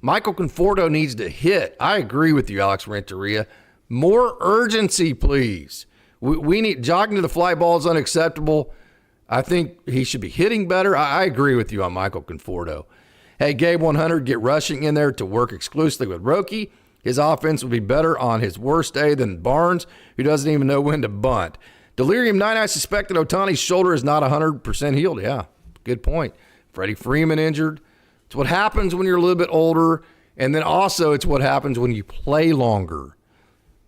Michael Conforto needs to hit. I agree with you, Alex Renteria. More urgency, please. We need jogging to the fly ball is unacceptable. I think he should be hitting better. I agree with you on Michael Conforto. Hey, Gabe 100, get rushing in there to work exclusively with Roki. His offense will be better on his worst day than Barnes, who doesn't even know when to bunt. Delirium 9, I suspect that Ohtani's shoulder is not 100% healed. Yeah, good point. Freddie Freeman injured. It's what happens when you're a little bit older, and then also it's what happens when you play longer.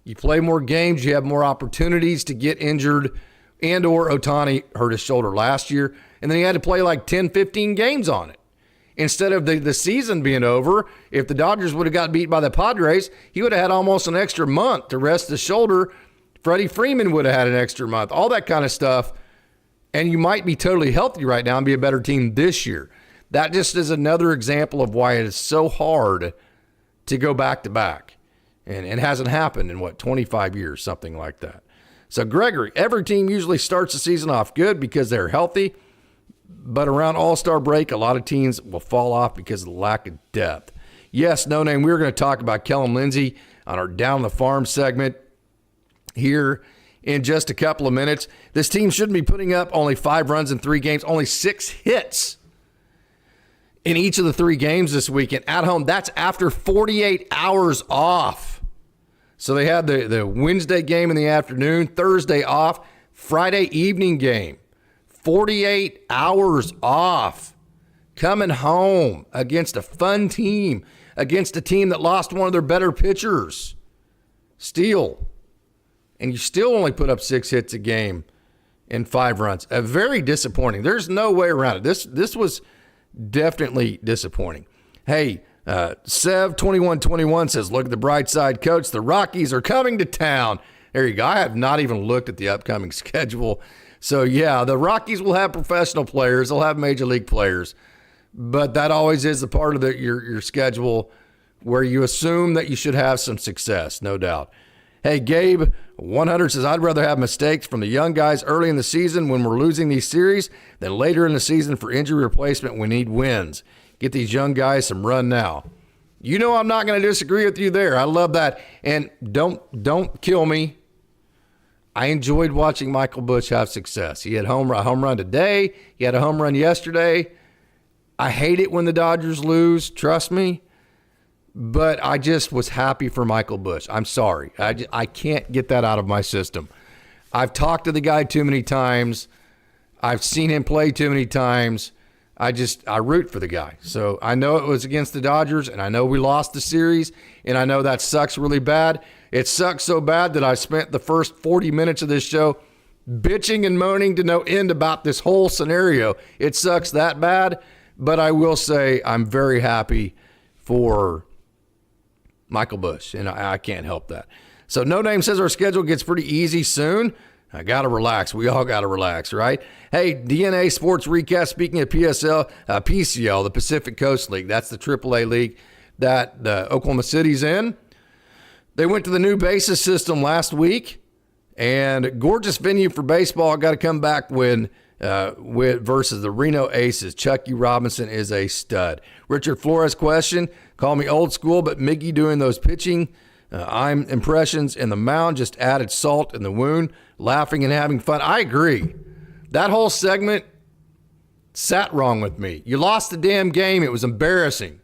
You play more games, you have more opportunities to get injured, and or Ohtani hurt his shoulder last year, and then he had to play like 10, 15 games on it. Instead of the season being over, if the Dodgers would have got beat by the Padres, he would have had almost an extra month to rest the shoulder. Freddie Freeman would have had an extra month, all that kind of stuff. And you might be totally healthy right now and be a better team this year. That just is another example of why it is so hard to go back-to-back. And it hasn't happened in, 25 years, something like that. So, Gregory, every team usually starts the season off good because they're healthy. But around All-Star break, a lot of teams will fall off because of the lack of depth. Yes, No Name, we're going to talk about Kellen Lindsey on our Down the Farm segment here in just a couple of minutes. This team shouldn't be putting up only 5 runs in 3 games, only 6 hits in each of the 3 games this weekend at home. That's after 48 hours off. So they had the Wednesday game in the afternoon, Thursday off, Friday evening game. 48 hours off, coming home against a fun team, against a team that lost one of their better pitchers, Steele. And you still only put up 6 hits a game and 5 runs. Very disappointing. There's no way around it. This was definitely disappointing. Hey, Sev2121 says, look at the bright side, coach. The Rockies are coming to town. There you go. I have not even looked at the upcoming schedule. So, yeah, the Rockies will have professional players. They'll have major league players. But that always is a part of your schedule where you assume that you should have some success, no doubt. Hey, Gabe 100 says, I'd rather have mistakes from the young guys early in the season when we're losing these series than later in the season for injury replacement. We need wins. Get these young guys some run now. You know I'm not going to disagree with you there. I love that. And don't kill me. I enjoyed watching Michael Busch have success. He had a home run today. He had a home run yesterday. I hate it when the Dodgers lose, trust me. But I just was happy for Michael Busch. I'm sorry. I can't get that out of my system. I've talked to the guy too many times. I've seen him play too many times. I root for the guy. So I know it was against the Dodgers, and I know we lost the series, and I know that sucks really bad. It sucks so bad that I spent the first 40 minutes of this show bitching and moaning to no end about this whole scenario. It sucks that bad, but I will say I'm very happy for Michael Busch, and I can't help that. So No Name says our schedule gets pretty easy soon. I got to relax. We all got to relax, right? Hey, DNA Sports Recap, speaking of PCL, the Pacific Coast League, that's the AAA league that the Oklahoma City's in. They went to the new basis system last week, and gorgeous venue for baseball. Got to come back with versus the Reno Aces. Chucky Robinson is a stud. Richard Flores question, call me old school, but Miggy doing those pitching I'm impressions in the mound just added salt in the wound, laughing and having fun. I agree. That whole segment sat wrong with me. You lost the damn game. It was embarrassing.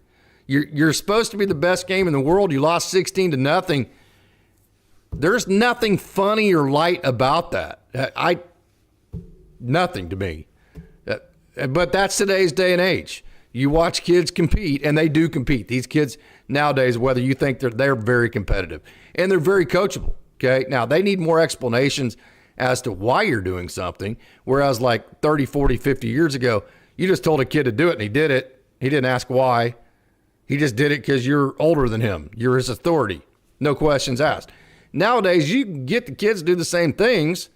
You're supposed to be the best game in the world. You lost 16-0. There's nothing funny or light about that. Nothing to me. But that's today's day and age. You watch kids compete, and they do compete. These kids nowadays, whether you think they're very competitive, and they're very coachable, okay? Now, they need more explanations as to why you're doing something, whereas like 30, 40, 50 years ago, you just told a kid to do it, and he did it. He didn't ask why. He just did it because you're older than him. You're his authority. No questions asked. Nowadays, you can get the kids to do the same things.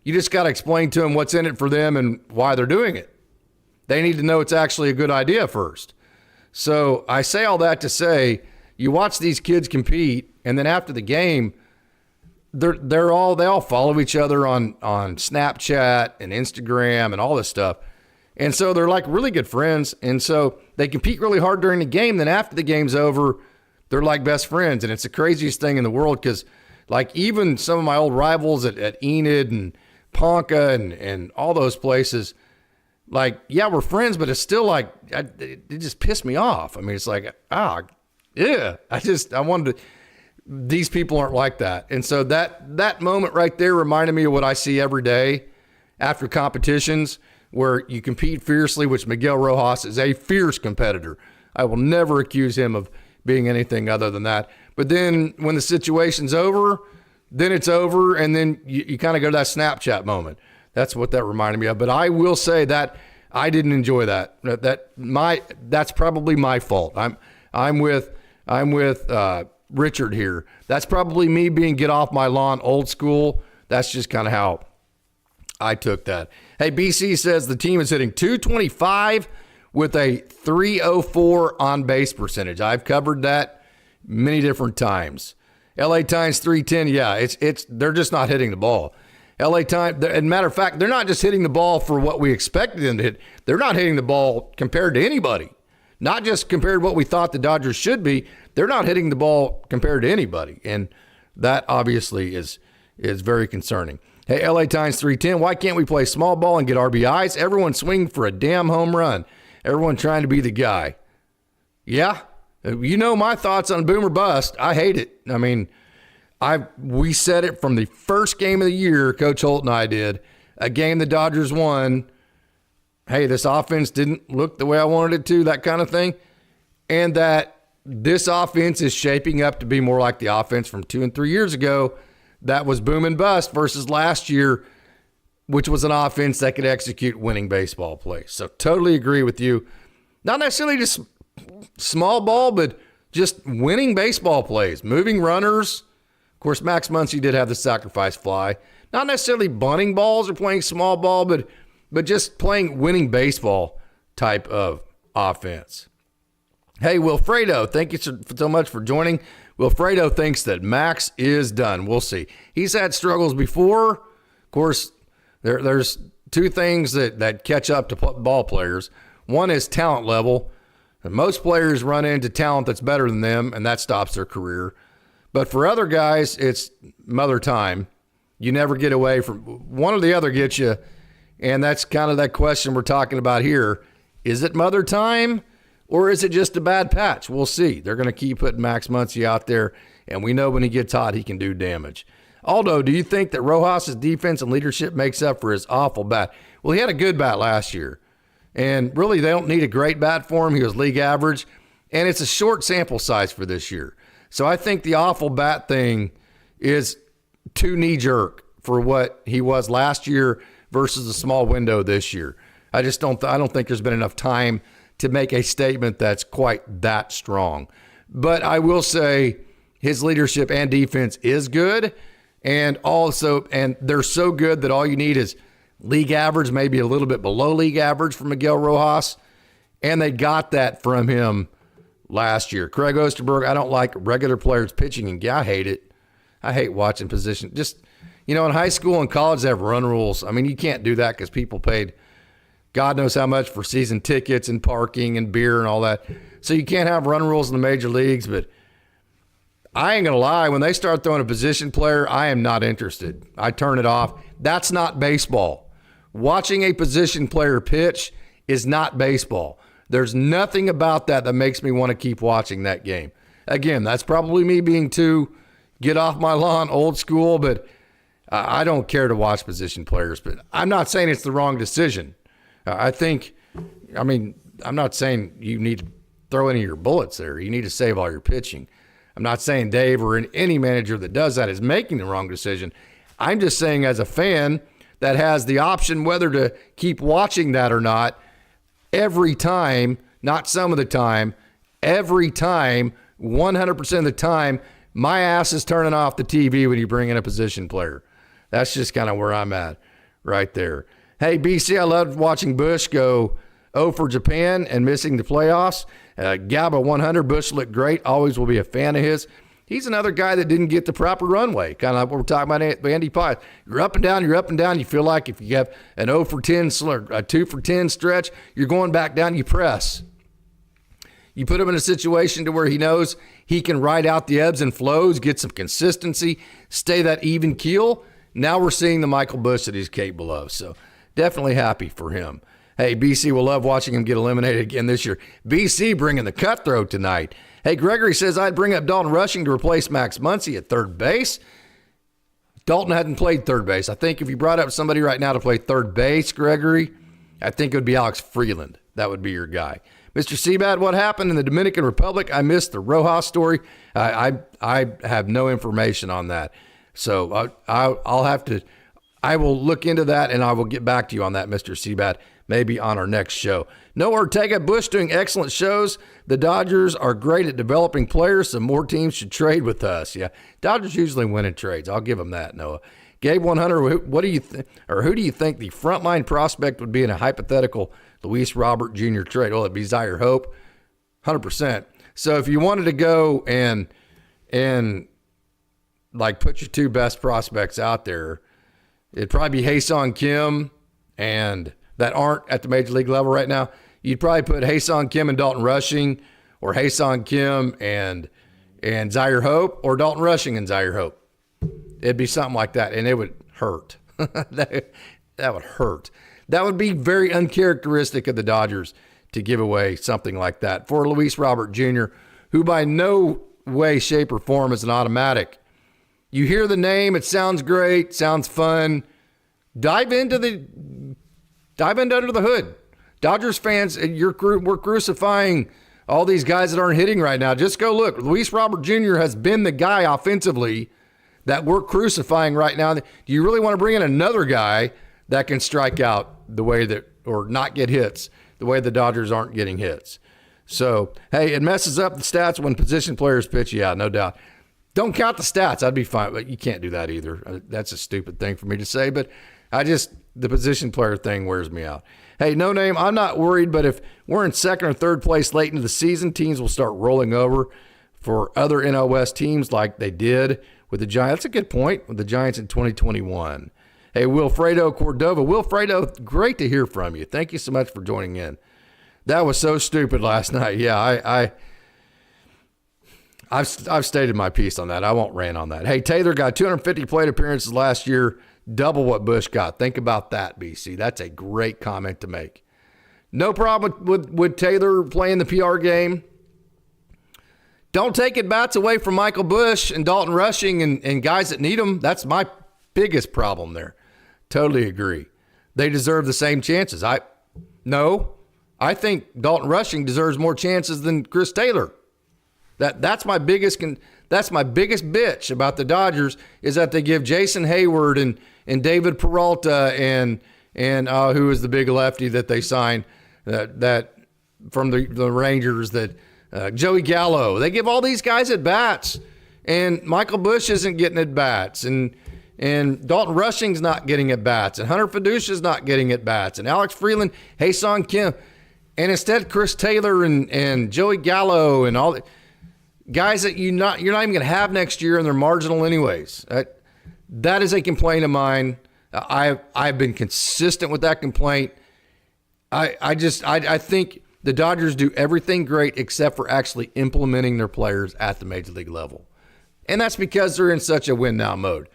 You just got to explain to them what's in it for them and why they're doing it. They need to know it's actually a good idea first. So I say all that to say, you watch these kids compete, and then after the game, they all follow each other on Snapchat and Instagram and all this stuff. And so they're like really good friends. And so they compete really hard during the game. Then after the game's over, they're like best friends. And it's the craziest thing in the world because, like, even some of my old rivals at Enid and Ponca and all those places, like, yeah, we're friends, but it's still like, it just pissed me off. I mean, it's like, yeah, I wanted to, these people aren't like that. And so that moment right there reminded me of what I see every day after competitions where you compete fiercely, which Miguel Rojas is a fierce competitor. I will never accuse him of being anything other than that. But then when the situation's over, then it's over, and then you kind of go to that Snapchat moment. That's what that reminded me of. But I will say that I didn't enjoy that. That's probably my fault. I'm with Richard here. That's probably me being get off my lawn old school. That's just kind of how I took that. Hey, BC says the team is hitting .225 with a .304 on base percentage. I've covered that many different times. LA Times 310, yeah, it's they're just not hitting the ball. LA Times, and matter of fact, they're not just hitting the ball for what we expected them to hit. They're not hitting the ball compared to anybody. Not just compared to what we thought the Dodgers should be. They're not hitting the ball compared to anybody. And that obviously is very concerning. Hey, LA Times 310, why can't we play small ball and get RBIs? Everyone swinging for a damn home run. Everyone trying to be the guy. Yeah, you know my thoughts on boom or bust. I hate it. I mean, we said it from the first game of the year, Coach Holt and I did, a game the Dodgers won. Hey, this offense didn't look the way I wanted it to, that kind of thing. And that this offense is shaping up to be more like the offense from 2 and 3 years ago that was boom and bust versus last year, which was an offense that could execute winning baseball plays. So totally agree with you. Not necessarily just small ball, but just winning baseball plays, moving runners. Of course, Max Muncy did have the sacrifice fly. Not necessarily bunting balls or playing small ball, but just playing winning baseball type of offense. Hey, Wilfredo, thank you so much for joining. Wilfredo thinks that Max is done. We'll see. He's had struggles before. Of course, there's two things that catch up to ball players. One is talent level. And most players run into talent that's better than them, and that stops their career. But for other guys, it's mother time. You never get away from one or the other gets you. And that's kind of that question we're talking about here. Is it mother time or is it just a bad patch? We'll see. They're going to keep putting Max Muncy out there, and we know when he gets hot, he can do damage. Aldo, do you think that Rojas' defense and leadership makes up for his awful bat? Well, he had a good bat last year. And really, they don't need a great bat for him. He was league average. And it's a short sample size for this year. So I think the awful bat thing is too knee-jerk for what he was last year versus a small window this year. I don't think there's been enough time to make a statement that's quite that strong. But I will say his leadership and defense is good. And they're so good that all you need is league average, maybe a little bit below league average for Miguel Rojas. And they got that from him last year. Craig Osterberg, I don't like regular players pitching, and I hate it. I hate watching position. Just, in high school and college, they have run rules. I mean, you can't do that because people paid God knows how much for season tickets and parking and beer and all that. So you can't have run rules in the major leagues, but I ain't going to lie. When they start throwing a position player, I am not interested. I turn it off. That's not baseball. Watching a position player pitch is not baseball. There's nothing about that makes me want to keep watching that game. Again, that's probably me being too get off my lawn, old school, but I don't care to watch position players. But I'm not saying it's the wrong decision. I'm not saying you need to throw any of your bullets there. You need to save all your pitching. I'm not saying Dave or any manager that does that is making the wrong decision. I'm just saying as a fan that has the option whether to keep watching that or not, every time, not some of the time, every time, 100% of the time, my ass is turning off the TV when you bring in a position player. That's just kind of where I'm at right there. Hey, BC, I loved watching Bush go 0 for Japan and missing the playoffs. Gaba 100, Bush looked great. Always will be a fan of his. He's another guy that didn't get the proper runway, kind of like what we're talking about Andy Pye. You're up and down, you're up and down. You feel like if you have an 0 for 10, a 2 for 10 stretch, you're going back down, you press. You put him in a situation to where he knows he can ride out the ebbs and flows, get some consistency, stay that even keel. Now we're seeing the Michael Busch that he's capable of. So definitely happy for him. Hey, BC will love watching him get eliminated again this year. BC bringing the cutthroat tonight. Hey, Gregory says I'd bring up Dalton Rushing to replace Max Muncy at third base. Dalton hadn't played third base. I think if you brought up somebody right now to play third base, Gregory, I think it would be Alex Freeland. That would be your guy. Mr. Seabad, what happened in the Dominican Republic? I missed the Rojas story. I have no information on that. So I'll have to, I will look into that and I will get back to you on that, Mr. Seabad, maybe on our next show. Noah Ortega, Bush doing excellent shows. The Dodgers are great at developing players, so more teams should trade with us. Yeah, Dodgers usually win in trades. I'll give them that, Noah. Gabe 100, what do you who do you think the frontline prospect would be in a hypothetical Luis Robert Jr. trade? Well, it'd be Zaire Hope, 100%. So if you wanted to go and like put your two best prospects out there, it'd probably be Hae-Sung Kim, and that aren't at the major league level right now. You'd probably put Hae-Sung Kim and Dalton Rushing, or Hae-Sung Kim and Zaire Hope, or Dalton Rushing and Zaire Hope. It'd be something like that, and it would hurt. that would hurt. That would be very uncharacteristic of the Dodgers to give away something like that for Luis Robert Jr., who by no way, shape, or form is an automatic. You hear the name, it sounds great, sounds fun. Dive into under the hood. Dodgers fans, we're crucifying all these guys that aren't hitting right now. Just go look. Luis Robert Jr. has been the guy offensively that we're crucifying right now. Do you really want to bring in another guy that can strike out the way that, or not get hits the way the Dodgers aren't getting hits? So, hey, it messes up the stats when position players pitch. Yeah, no doubt. Don't count the stats. I'd be fine, but you can't do that either. That's a stupid thing for me to say, but the position player thing wears me out. Hey, no name, I'm not worried, but if we're in second or third place late into the season, teams will start rolling over for other NL West teams like they did with the Giants. That's a good point, with the Giants in 2021. Hey, Wilfredo Cordova. Wilfredo, great to hear from you. Thank you so much for joining in. That was so stupid last night. Yeah, I've stated my piece on that. I won't rant on that. Hey, Taylor got 250 plate appearances last year, double what Bush got. Think about that, BC. That's a great comment to make. No problem with Taylor playing the PR game. Don't take at-bats away from Michael Busch and Dalton Rushing and guys that need them. That's my biggest problem there. Totally agree. They deserve the same chances. I think Dalton Rushing deserves more chances than Chris Taylor. That's my biggest bitch about the Dodgers, is that they give Jason Hayward and David Peralta and who is the big lefty that they signed that from the Rangers, that Joey Gallo. They give all these guys at bats, and Michael Busch isn't getting at bats, and Dalton Rushing's not getting at bats, and Hunter Fiducia's not getting at bats, and Alex Freeland, Hae-Sung Kim, and instead Chris Taylor and Joey Gallo and all the guys that you're not even going to have next year, and they're marginal anyways. That is a complaint of mine. I've been consistent with that complaint. I think the Dodgers do everything great except for actually implementing their players at the major league level. And that's because they're in such a win now mode.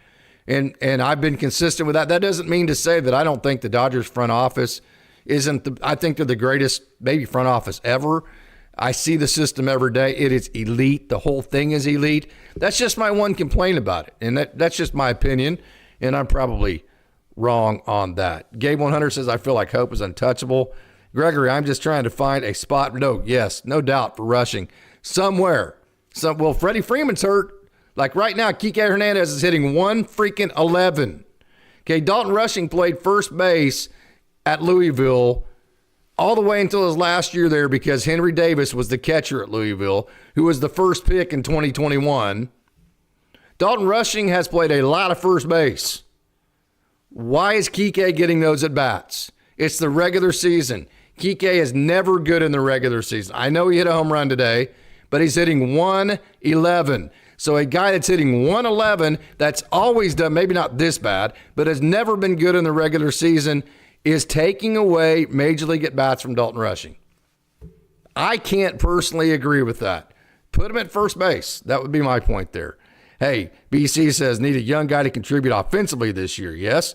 And I've been consistent with that. That doesn't mean to say that I don't think the Dodgers front office I think they're the greatest maybe front office ever. I see the system every day. It is elite. The whole thing is elite. That's just my one complaint about it. And that's just my opinion. And I'm probably wrong on that. Gabe 100 says, I feel like Hope is untouchable. Gregory, I'm just trying to find a spot. No doubt for Rushing somewhere. Well, Freddie Freeman's hurt. Like right now, Kike Hernandez is hitting 1-11. Okay, Dalton Rushing played first base at Louisville all the way until his last year there because Henry Davis was the catcher at Louisville, who was the first pick in 2021. Dalton Rushing has played a lot of first base. Why is Kike getting those at-bats? It's the regular season. Kike is never good in the regular season. I know he hit a home run today, but he's hitting 111. So a guy that's hitting 111, that's always done, maybe not this bad, but has never been good in the regular season, is taking away major league at-bats from Dalton Rushing. I can't personally agree with that. Put him at first base. That would be my point there. Hey, BC says, need a young guy to contribute offensively this year. Yes.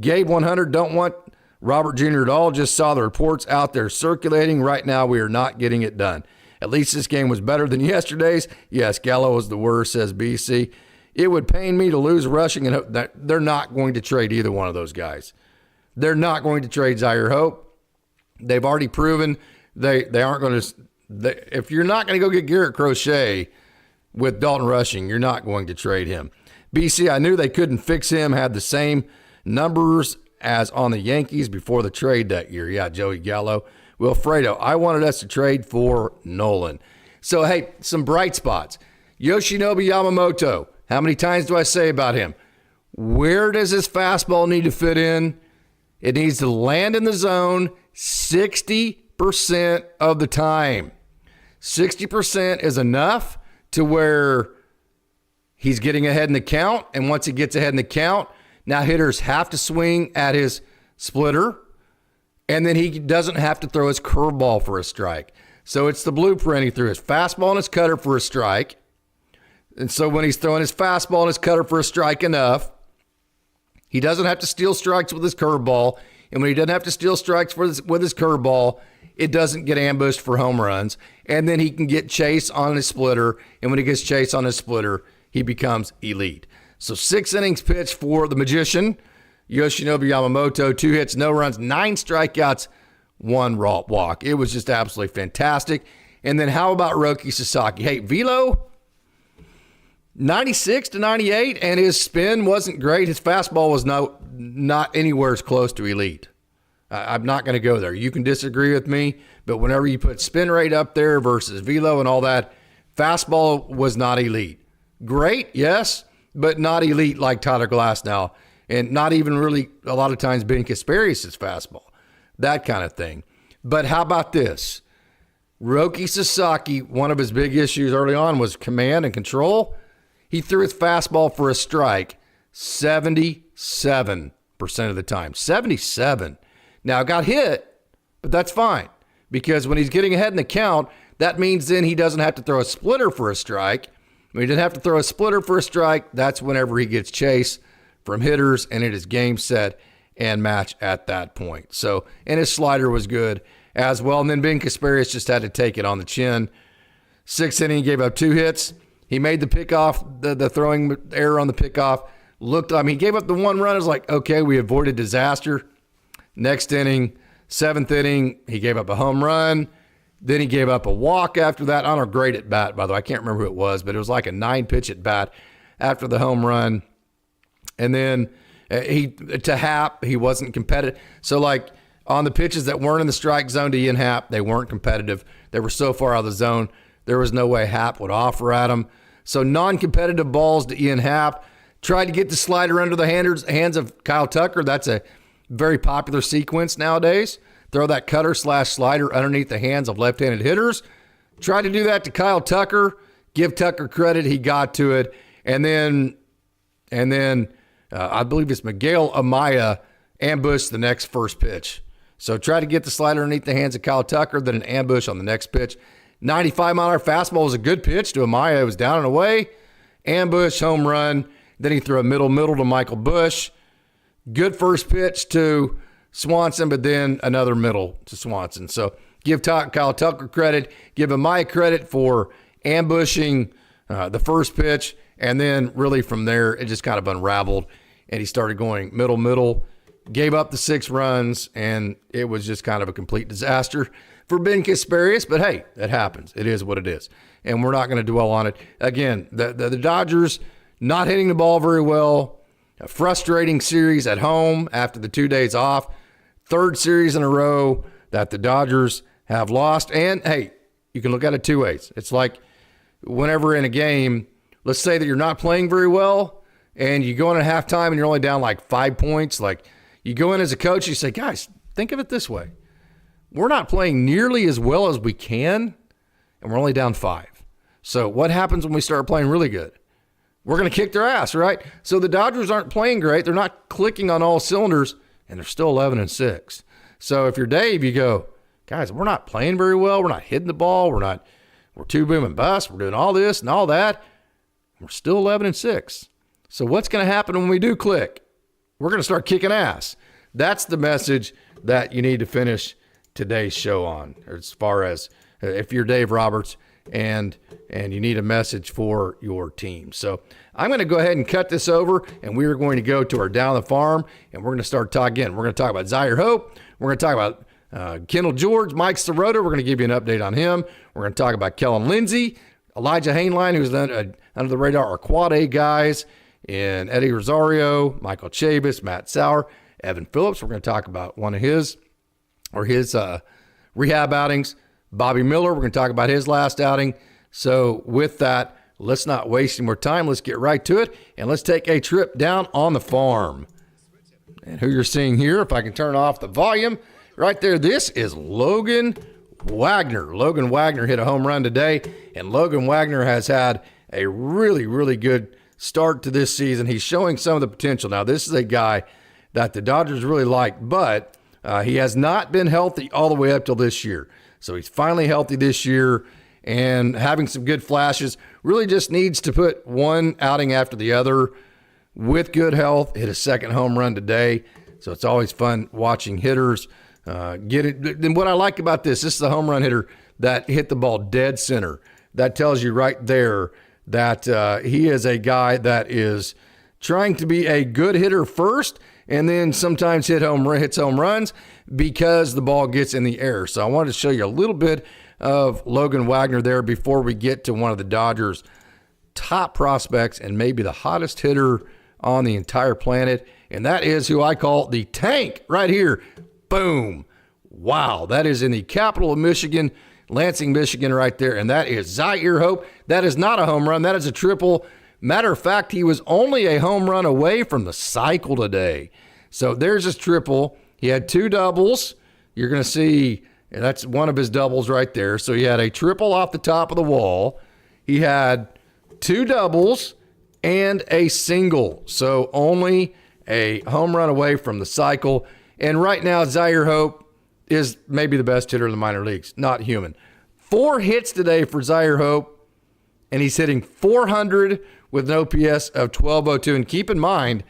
Gabe 100, don't want Robert Jr. at all. Just saw the reports out there circulating. Right now, we are not getting it done. At least this game was better than yesterday's. Yes, Gallo was the worst, says BC. It would pain me to lose rushing, and they're not going to trade either one of those guys. They're not going to trade Zaire Hope. They've already proven they aren't going to. If you're not going to go get Garrett Crochet with Dalton Rushing, you're not going to trade him. BC, I knew they couldn't fix him, had the same numbers as on the Yankees before the trade that year. Yeah, Joey Gallo. Wilfredo, I wanted us to trade for Nolan. So, hey, some bright spots. Yoshinobu Yamamoto. How many times do I say about him? Where does his fastball need to fit in? It needs to land in the zone 60% of the time. 60% is enough to where he's getting ahead in the count. And once he gets ahead in the count, now hitters have to swing at his splitter. And then he doesn't have to throw his curveball for a strike. So it's the blueprint. He threw his fastball and his cutter for a strike. And so when he's throwing his fastball and his cutter for a strike enough, he doesn't have to steal strikes with his curveball. And when he doesn't have to steal strikes with his curveball, it doesn't get ambushed for home runs. And then he can get chase on his splitter. And when he gets chase on his splitter, he becomes elite. So 6 innings pitched for the magician, Yoshinobu Yamamoto, 2 hits, no runs, 9 strikeouts, 1 raw walk. It was just absolutely fantastic. And then how about Roki Sasaki? Hey, velo, 96 to 98, and his spin wasn't great. His fastball was not anywhere as close to elite. I'm not going to go there. You can disagree with me, but whenever you put spin rate up there versus velo and all that, fastball was not elite. Great, yes, but not elite like Tyler Glasnow, and not even really a lot of times Ben Kasperius' fastball, that kind of thing. But how about this? Roki Sasaki, one of his big issues early on was command and control. He threw his fastball for a strike 77% of the time. 77. Now, it got hit, but that's fine because when he's getting ahead in the count, that means then he doesn't have to throw a splitter for a strike. When he didn't have to throw a splitter for a strike, that's whenever he gets chase from hitters, and it is game, set, and match at that point. So, and his slider was good as well. And then Ben Kasperius just had to take it on the chin. 6th inning, he gave up 2 hits. He made the pickoff, the throwing error on the pickoff. He gave up the 1 run. It was like, okay, we avoided disaster. Next inning, 7th inning, he gave up a home run. Then he gave up a walk after that on a great at bat, by the way. I can't remember who it was, but it was like a 9-pitch at bat after the home run. And then to Happ, he wasn't competitive. So like on the pitches that weren't in the strike zone to Ian Happ, they weren't competitive. They were so far out of the zone, there was no way Happ would offer at him. So non-competitive balls to Ian Happ. Tried to get the slider under the hands of Kyle Tucker. That's a very popular sequence nowadays. Throw that cutter / slider underneath the hands of left-handed hitters. Tried to do that to Kyle Tucker. Give Tucker credit. He got to it. And then I believe it's Miguel Amaya ambushed the next first pitch. So try to get the slider underneath the hands of Kyle Tucker, then an ambush on the next pitch. 95-mile-an-hour fastball was a good pitch to Amaya. It was down and away. Ambush, home run. Then he threw a middle to Michael Bush. Good first pitch to Swanson, but then another middle to Swanson. So give Kyle Tucker credit. Give Amaya credit for ambushing the first pitch. And then really from there, it just kind of unraveled. And he started going middle. Gave up the 6 runs, and it was just kind of a complete disaster for Ben Kasperius. But hey, it happens. It is what it is. And we're not going to dwell on it. Again, the Dodgers not hitting the ball very well. A frustrating series at home after the 2 days off. 3rd series in a row that the Dodgers have lost. And hey, you can look at it 2 ways. It's like whenever in a game, let's say that you're not playing very well and you go in at halftime and you're only down like 5 points. Like you go in as a coach, you say, guys, think of it this way. We're not playing nearly as well as we can, and we're only down 5. So what happens when we start playing really good? We're going to kick their ass, right? So the Dodgers aren't playing great. They're not clicking on all cylinders, and they're still 11-6. So if you're Dave, you go, guys, we're not playing very well. We're not hitting the ball. We're two boom and bust. We're doing all this and all that. We're still 11-6. So what's going to happen when we do click? We're going to start kicking ass. That's the message that you need to finish today's show on, as far as if you're Dave Roberts and you need a message for your team. So I'm going to go ahead and cut this over, and we are going to go to our Down the Farm, and we're going to start talking again. We're going to talk about Zaire Hope. We're going to talk about Kendall George, Mike Sirota. We're going to give you an update on him. We're going to talk about Kellen Lindsey, Elijah Hainline, who's under the radar, our quad A guys, and Eddie Rosario, Michael Chavis, Matt Sauer, Evan Phillips. We're going to talk about one of his rehab outings. Bobby Miller, we're going to talk about his last outing. So with that, let's not waste any more time. Let's get right to it, and let's take a trip down on the farm. And who you're seeing here, if I can turn off the volume, right there, this is Logan Wagner. Logan Wagner hit a home run today, and Logan Wagner has had a really, really good start to this season. He's showing some of the potential. Now, this is a guy that the Dodgers really like, but he has not been healthy all the way up till this year. So he's finally healthy this year and having some good flashes. Really just needs to put one outing after the other with good health. Hit a second home run today. So it's always fun watching hitters get it. Then what I like about this is the home run hitter that hit the ball dead center. That tells you right there that he is a guy that is trying to be a good hitter first, and then sometimes hits home runs because the ball gets in the air. So I wanted to show you a little bit of Logan Wagner there before we get to one of the Dodgers' top prospects and maybe the hottest hitter on the entire planet, and that is who I call the Tank right here. Boom. Wow, that is in the capital of Michigan, Lansing, Michigan right there, and that is Zaire Hope. That is not a home run. That is a triple. Matter of fact, he was only a home run away from the cycle today. So there's his triple. He had two doubles. You're going to see that's one of his doubles right there. So he had a triple off the top of the wall. He had two doubles and a single. So only a home run away from the cycle. And right now, Zaire Hope is maybe the best hitter in the minor leagues. Not human. 4 hits today for Zaire Hope, and he's hitting 400 with an OPS of 1202. And keep in mind,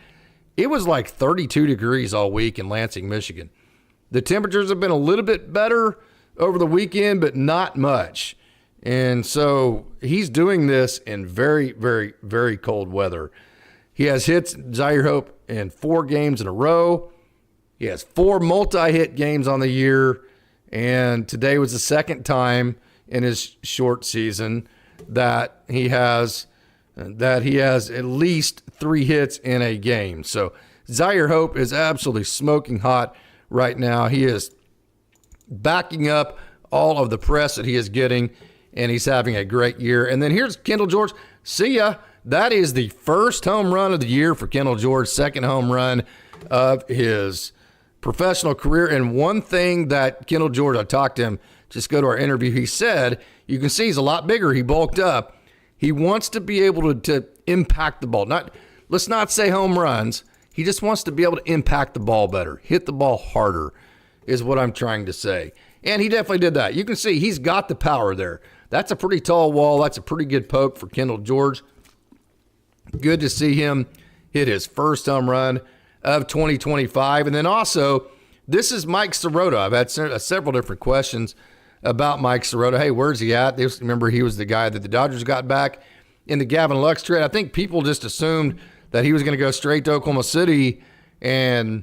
it was like 32 degrees all week in Lansing, Michigan. The temperatures have been a little bit better over the weekend, but not much. And so he's doing this in very, very, very cold weather. He has hits, Zaire Hope, in 4 games in a row. He has 4 multi-hit games on the year, and today was the second time in his short season that he has at least 3 hits in a game. So Zaire Hope is absolutely smoking hot right now. He is backing up all of the press that he is getting, and he's having a great year. And then here's Kendall George. See ya. That is the first home run of the year for Kendall George, second home run of his professional career. And one thing that Kendall George, I talked to him, just go to our interview, he said, you can see he's a lot bigger. He bulked up. He wants to be able to impact the ball. Let's not say home runs. He just wants to be able to impact the ball better, hit the ball harder is what I'm trying to say. And he definitely did that. You can see he's got the power there. That's a pretty tall wall. That's a pretty good poke for Kendall George. Good to see him hit his first home run of 2025. And then also, this is Mike Sirota. I've had several different questions about Mike Sirota. Hey, where's he at? Remember, he was the guy that the Dodgers got back in the Gavin Lux trade. I think people just assumed that he was going to go straight to Oklahoma City and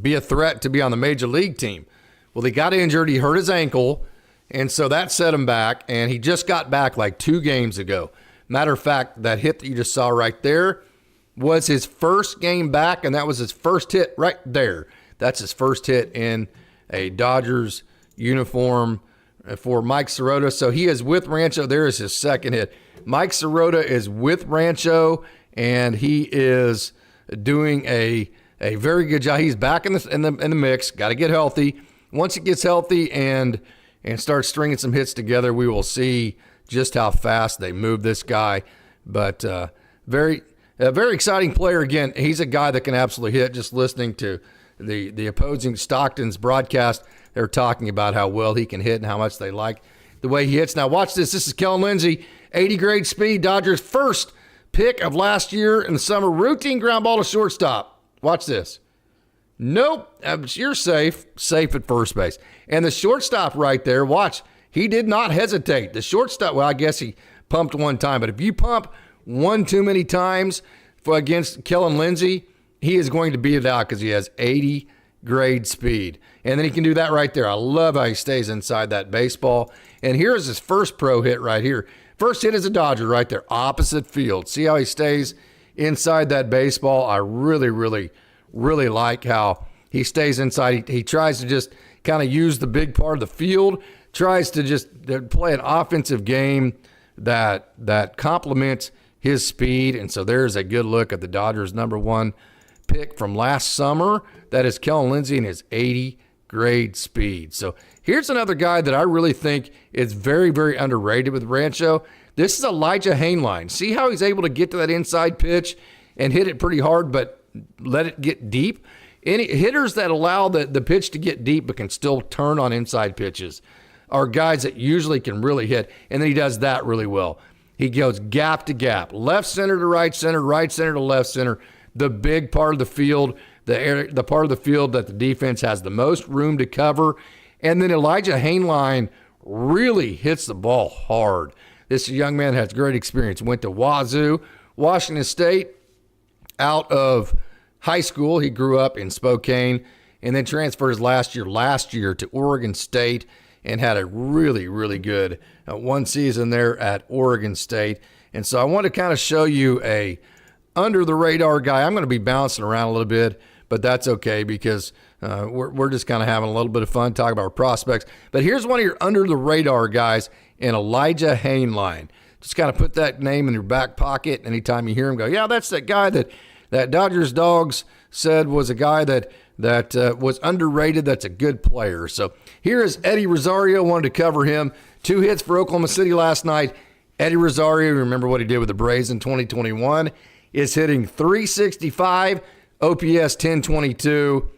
be a threat to be on the major league team. Well, he got injured. He hurt his ankle, and so that set him back, and he just got back like 2 games ago. Matter of fact, that hit that you just saw right there was his first game back, and that was his first hit right there. That's his first hit in a Dodgers uniform for Mike Sirota. So he is with Rancho. There is his second hit. Mike Sirota is with Rancho, and he is doing a very good job. He's back in the mix. Got to get healthy. Once he gets healthy and starts stringing some hits together, we will see just how fast they move this guy. But a very exciting player. Again, he's a guy that can absolutely hit. Just listening to the opposing Stockton's broadcast, they're talking about how well he can hit and how much they like the way he hits. Now watch this. This is Kellen Lindsey, 80 grade speed, Dodgers' first pick of last year in the summer. Routine ground ball to shortstop. Watch this. Nope, you're safe at first base. And the shortstop right there, watch, he did not hesitate. The shortstop, well, I guess he pumped one time, but if you pump one too many times against Kellen Lindsey, he is going to beat it out because he has 80 grade speed. And then he can do that right there. I love how he stays inside that baseball. And here's his first pro hit right here. First hit is a Dodger right there, opposite field. See how he stays inside that baseball? I really, really, really like how he stays inside. He tries to just kind of use the big part of the field, tries to just play an offensive game that complements his speed. And so there's a good look at the Dodgers' number one pick from last summer. That is Kellen Lindsey and his 80 grade speed. So here's another guy that I really think is very, very underrated with Rancho. This is Elijah Hainline. See how he's able to get to that inside pitch and hit it pretty hard, but let it get deep? Any hitters that allow the pitch to get deep but can still turn on inside pitches are guys that usually can really hit, and then he does that really well. He goes gap to gap, left center to right center to left center, the big part of the field, the part of the field that the defense has the most room to cover. And then Elijah Hainline really hits the ball hard. This young man has great experience. Went to Wazoo, Washington State, out of high school. He grew up in Spokane and then transferred last year to Oregon State and had a really, really good one season there at Oregon State. And so I want to kind of show you a under-the-radar guy. I'm going to be bouncing around a little bit, but that's okay because we're just kind of having a little bit of fun talking about our prospects. But here's one of your under-the-radar guys in Elijah Hainline. Just kind of put that name in your back pocket. Anytime you hear him, go, yeah, that's that guy that Dodgers Dawgs said was a guy that was underrated. That's a good player. So here is Eddie Rosario. Wanted to cover him. 2 hits for Oklahoma City last night. Eddie Rosario, remember what he did with the Braves in 2021, is hitting .365, OPS 1022.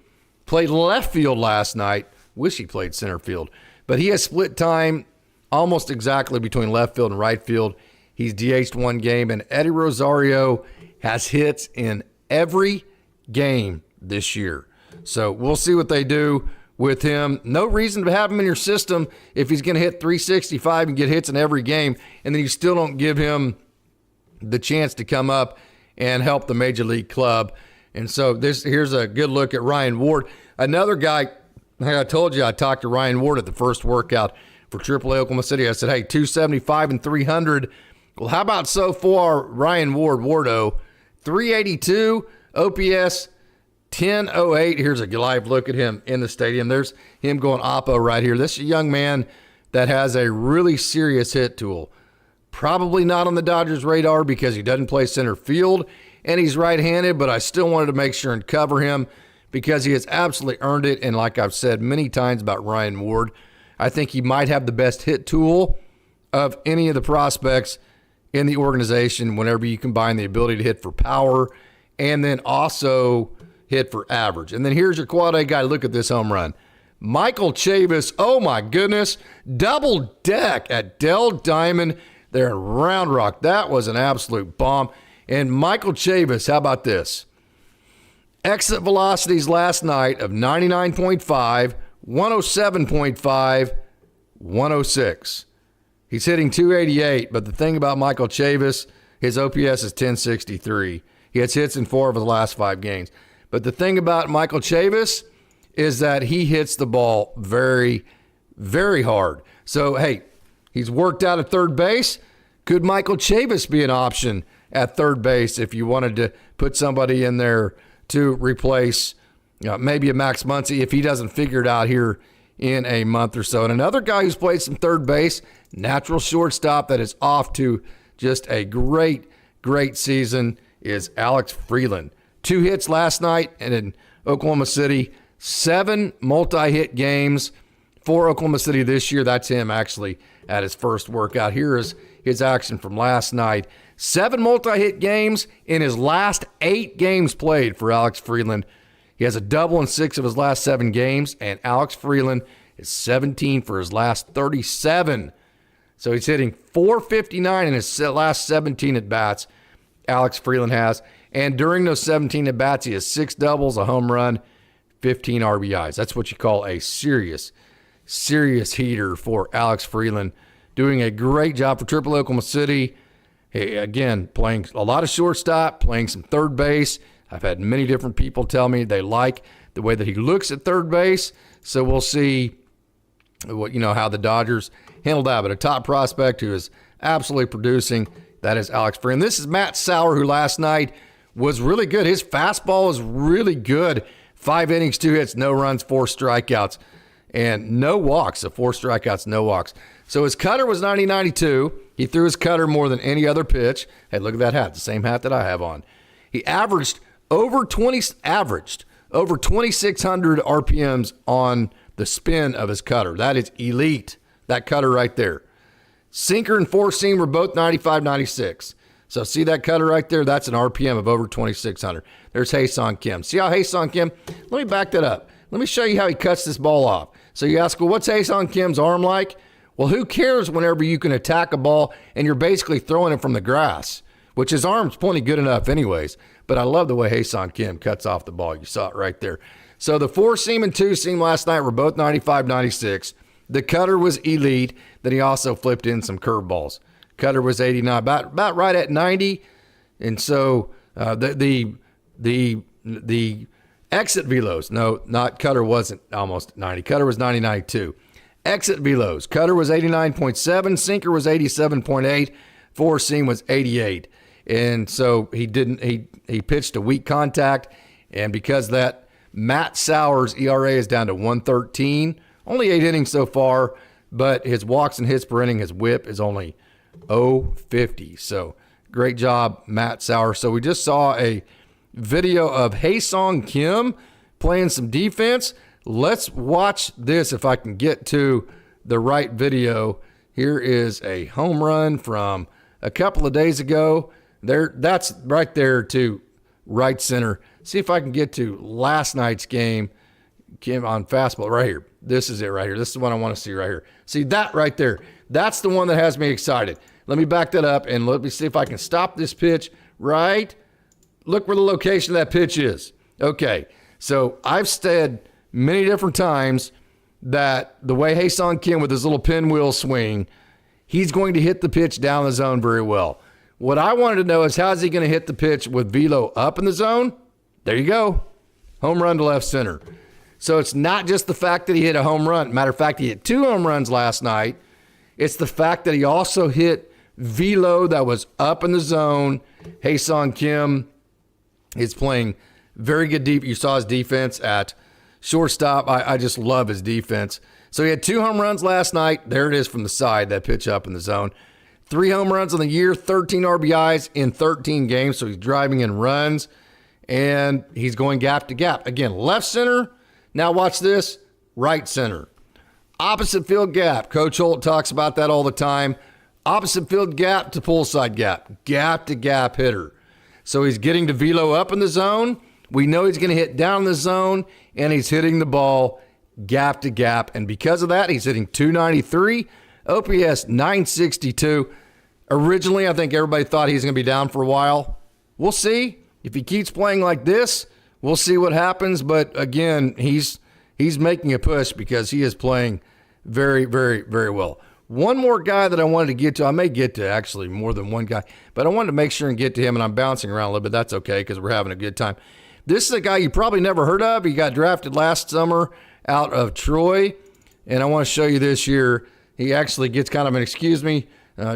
Played left field last night. Wish he played center field. But he has split time almost exactly between left field and right field. He's DH'd one game, and Eddie Rosario has hits in every game this year. So we'll see what they do with him. No reason to have him in your system if he's going to hit .365 and get hits in every game, and then you still don't give him the chance to come up and help the major league club. And so here's a good look at Ryan Ward. Another guy, like I told you, I talked to Ryan Ward at the first workout for AAA Oklahoma City. I said, hey, 275 and 300. Well, how about so far, Ryan Ward, Wardo, 382, OPS 1008. Here's a live look at him in the stadium. There's him going oppo right here. This is a young man that has a really serious hit tool. Probably not on the Dodgers' radar because he doesn't play center field and he's right-handed, but I still wanted to make sure and cover him because he has absolutely earned it. And like I've said many times about Ryan Ward, I think he might have the best hit tool of any of the prospects in the organization whenever you combine the ability to hit for power and then also hit for average. And then here's your quad A guy. Look at this home run. Michael Chavis, oh my goodness, double deck at Dell Diamond there in Round Rock. That was an absolute bomb. And Michael Chavis, how about this? Exit velocities last night of 99.5, 107.5, 106. He's hitting .288, but the thing about Michael Chavis, his OPS is 1063. He has hits in 4 of his last 5 games. But the thing about Michael Chavis is that he hits the ball very, very hard. So, hey, he's worked out at third base. Could Michael Chavis be an option at third base if you wanted to put somebody in there to replace maybe a Max Muncy if he doesn't figure it out here in a month or so? And another guy who's played some third base, natural shortstop that is off to just a great, great season is Alex Freeland. 2 hits last night and in Oklahoma City, 7 multi-hit games for Oklahoma City this year. That's him actually at his first workout. Here is his action from last night. 7 multi-hit games in his last 8 games played for Alex Freeland. He has a double in 6 of his last 7 games, and Alex Freeland is 17 for his last 37. So he's hitting 459 in his last 17 at-bats, Alex Freeland has. And during those 17 at-bats, he has 6 doubles, a home run, 15 RBIs. That's what you call a serious heater for Alex Freeland. Doing a great job for Triple Oklahoma City. Hey, again, playing a lot of shortstop, playing some third base. I've had many different people tell me they like the way that he looks at third base. So we'll see how the Dodgers handle that. But a top prospect who is absolutely producing, that is Alex Freeland. This is Matt Sauer, who last night was really good. His fastball is really good. 5 innings, 2 hits, no runs, 4 strikeouts, and no walks. So 4 strikeouts, no walks. So his cutter was 90-92. He threw his cutter more than any other pitch. Hey, look at that hat, the same hat that I have on. He averaged over 2,600 RPMs on the spin of his cutter. That is elite, that cutter right there. Sinker and four-seam were both 95-96. So see that cutter right there? That's an RPM of over 2,600. There's Hae-Sung Kim. See how Hae-Sung Kim? Let me back that up. Let me show you how he cuts this ball off. So you ask, well, what's Hae-Sung Kim's arm like? Well, who cares whenever you can attack a ball and you're basically throwing it from the grass, which his arm's plenty good enough anyways. But I love the way Hae-Sung Kim cuts off the ball. You saw it right there. So the four-seam and two-seam last night were both 95-96. The cutter was elite. Then he also flipped in some curveballs. Cutter was 89, about right at 90. And so the exit velos, no, not cutter wasn't almost 90. Cutter was 90-92. Exit velos, cutter was 89.7, sinker was 87.8, four-seam was 88. And so he pitched a weak contact, and because of that, Matt Sauer's ERA is down to 113. Only 8 innings so far, but his walks and hits per inning, his whip is only 0.50. So great job, Matt Sauer. So we just saw a video of Hae-Sung Kim playing some defense. Let's watch this if I can get to the right video. Here is a home run from a couple of days ago. That's right there to right center. See if I can get to last night's game. Kim on fastball right here. This is it right here. This is the one I want to see right here. See that right there? That's the one that has me excited. Let me back that up and let me see if I can stop this pitch right. Look where the location of that pitch is. Okay, so I've said many different times that the way Hae-Sung Kim with his little pinwheel swing, he's going to hit the pitch down the zone very well. What I wanted to know is how's he going to hit the pitch with velo up in the zone? There you go. Home run to left center. So it's not just the fact that he hit a home run. Matter of fact, he hit 2 home runs last night. It's the fact that he also hit velo that was up in the zone. Hae-Sung Kim is playing very good deep. You saw his defense at shortstop. I just love his defense. So he had 2 home runs last night. There it is from the side, that pitch up in the zone. 3 home runs on the year, 13 RBIs in 13 games. So he's driving in runs, and he's going gap to gap. Again, left center. Now watch this, right center. Opposite field gap. Coach Holt talks about that all the time. Opposite field gap to pull side gap. Gap to gap hitter. So he's getting to velo up in the zone. We know he's going to hit down in the zone, and he's hitting the ball gap to gap. And because of that, he's hitting 293, OPS 962. Originally, I think everybody thought he's going to be down for a while. We'll see. If he keeps playing like this, we'll see what happens. But again, he's making a push because he is playing very, very, very well. One more guy that I wanted to get to, I may get to actually more than one guy, but I wanted to make sure and get to him, and I'm bouncing around a little bit. That's okay because we're having a good time. This is a guy you probably never heard of. He got drafted last summer out of Troy, and I want to show you this year. He actually gets kind of an excuse me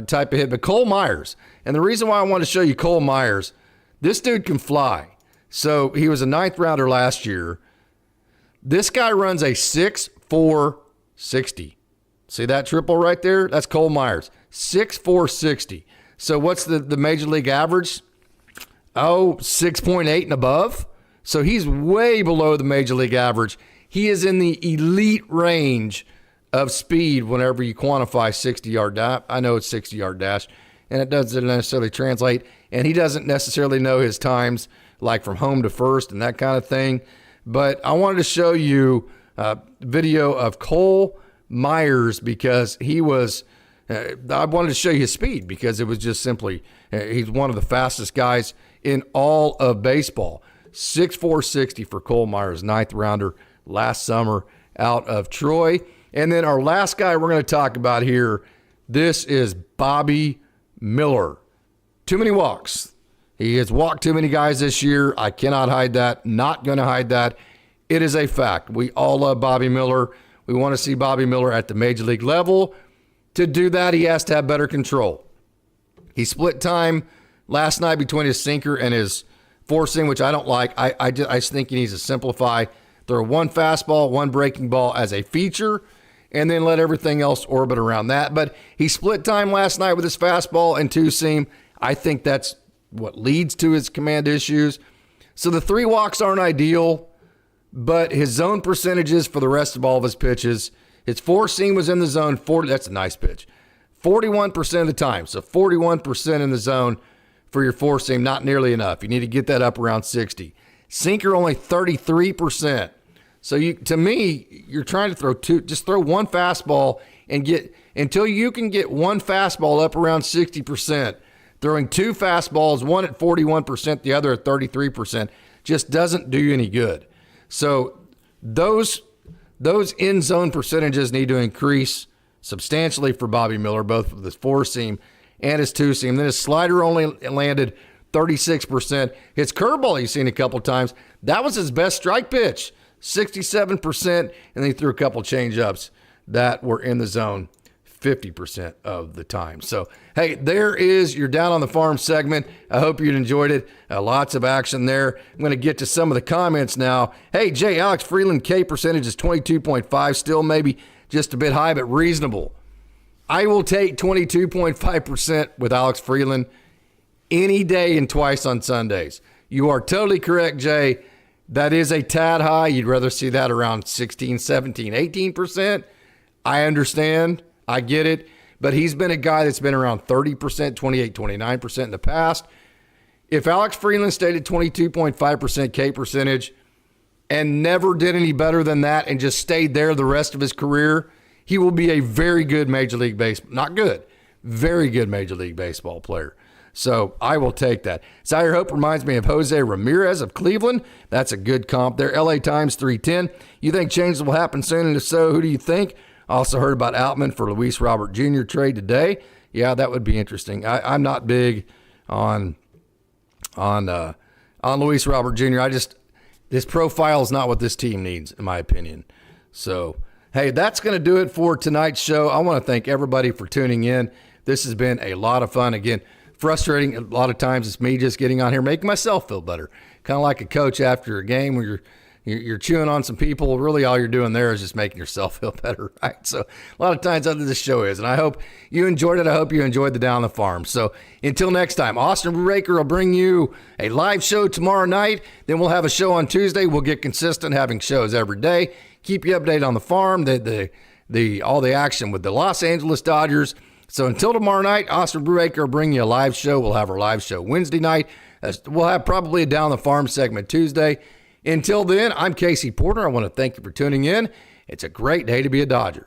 type of hit, but Cole Myers. And the reason why I want to show you Cole Myers, this dude can fly. So he was a 9th rounder last year. This guy runs a 6'4", 60. See that triple right there? That's Cole Myers, 6'4", 60. So what's the major league average? 6.8 and above. So he's way below the major league average. He is in the elite range of speed whenever you quantify 60-yard dash. I know it's 60-yard dash, and it doesn't necessarily translate. And he doesn't necessarily know his times, like from home to first and that kind of thing. But I wanted to show you video of Cole Myers because he was, I wanted to show you his speed because it was just simply, he's one of the fastest guys in all of baseball. 6'4", 60 for Cole Myers, 9th rounder last summer out of Troy. And then our last guy we're going to talk about here, this is Bobby Miller. Too many walks. He has walked too many guys this year. I cannot hide that. Not going to hide that. It is a fact. We all love Bobby Miller. We want to see Bobby Miller at the major league level. To do that, he has to have better control. He split time last night between his sinker and his four-seam, which I don't like. I just think he needs to simplify. Throw one fastball, one breaking ball as a feature, and then let everything else orbit around that. But he split time last night with his fastball and two-seam. I think that's what leads to his command issues. So the 3 walks aren't ideal, but his zone percentages for the rest of all of his pitches, his four-seam was in the zone 40. That's a nice pitch. 41% of the time. So 41% in the zone for your four-seam, not nearly enough. You need to get that up around 60. Sinker only 33%. So to me, you're trying to throw just throw one fastball and get, until you can get one fastball up around 60%, throwing 2 fastballs, one at 41%, the other at 33%, just doesn't do you any good. So those in zone percentages need to increase substantially for Bobby Miller, both with his four-seam and his two-seam. Then his slider only landed 36%. His curveball he's seen a couple times, that was his best strike pitch, 67%, and then he threw a couple change-ups that were in the zone 50% of the time. So, hey, there is your Down on the Farm segment. I hope you enjoyed it. Lots of action there. I'm going to get to some of the comments now. Hey, Jay, Alex Freeland K percentage is 22.5, still maybe just a bit high, but reasonable. I will take 22.5% with Alex Freeland any day and twice on Sundays. You are totally correct, Jay. That is a tad high. You'd rather see that around 16, 17, 18%. I understand. I get it. But he's been a guy that's been around 30%, 28, 29% in the past. If Alex Freeland stayed at 22.5% K percentage and never did any better than that and just stayed there the rest of his career, he will be a very good Major League Baseball. Not good. Very good Major League Baseball player. So I will take that. Zaire Hope reminds me of Jose Ramirez of Cleveland. That's a good comp there. LA Times 310. You think changes will happen soon? And if so, who do you think? Also heard about Outman for Luis Robert Jr. trade today. Yeah, that would be interesting. I'm not big on Luis Robert Jr. This profile is not what this team needs, in my opinion. So, hey, that's going to do it for tonight's show. I want to thank everybody for tuning in. This has been a lot of fun. Again, frustrating a lot of times. It's me just getting on here, making myself feel better. Kind of like a coach after a game where you're chewing on some people. Really, all you're doing there is just making yourself feel better, right? So a lot of times that's what this show is. And I hope you enjoyed it. I hope you enjoyed the Down on the Farm. So until next time, Austin Brubaker will bring you a live show tomorrow night. Then we'll have a show on Tuesday. We'll get consistent having shows every day. Keep you updated on the farm, all the action with the Los Angeles Dodgers. So until tomorrow night, Austin Brubaker will bring you a live show. We'll have our live show Wednesday night. We'll have probably a Down on the Farm segment Tuesday. Until then, I'm Casey Porter. I want to thank you for tuning in. It's a great day to be a Dodger.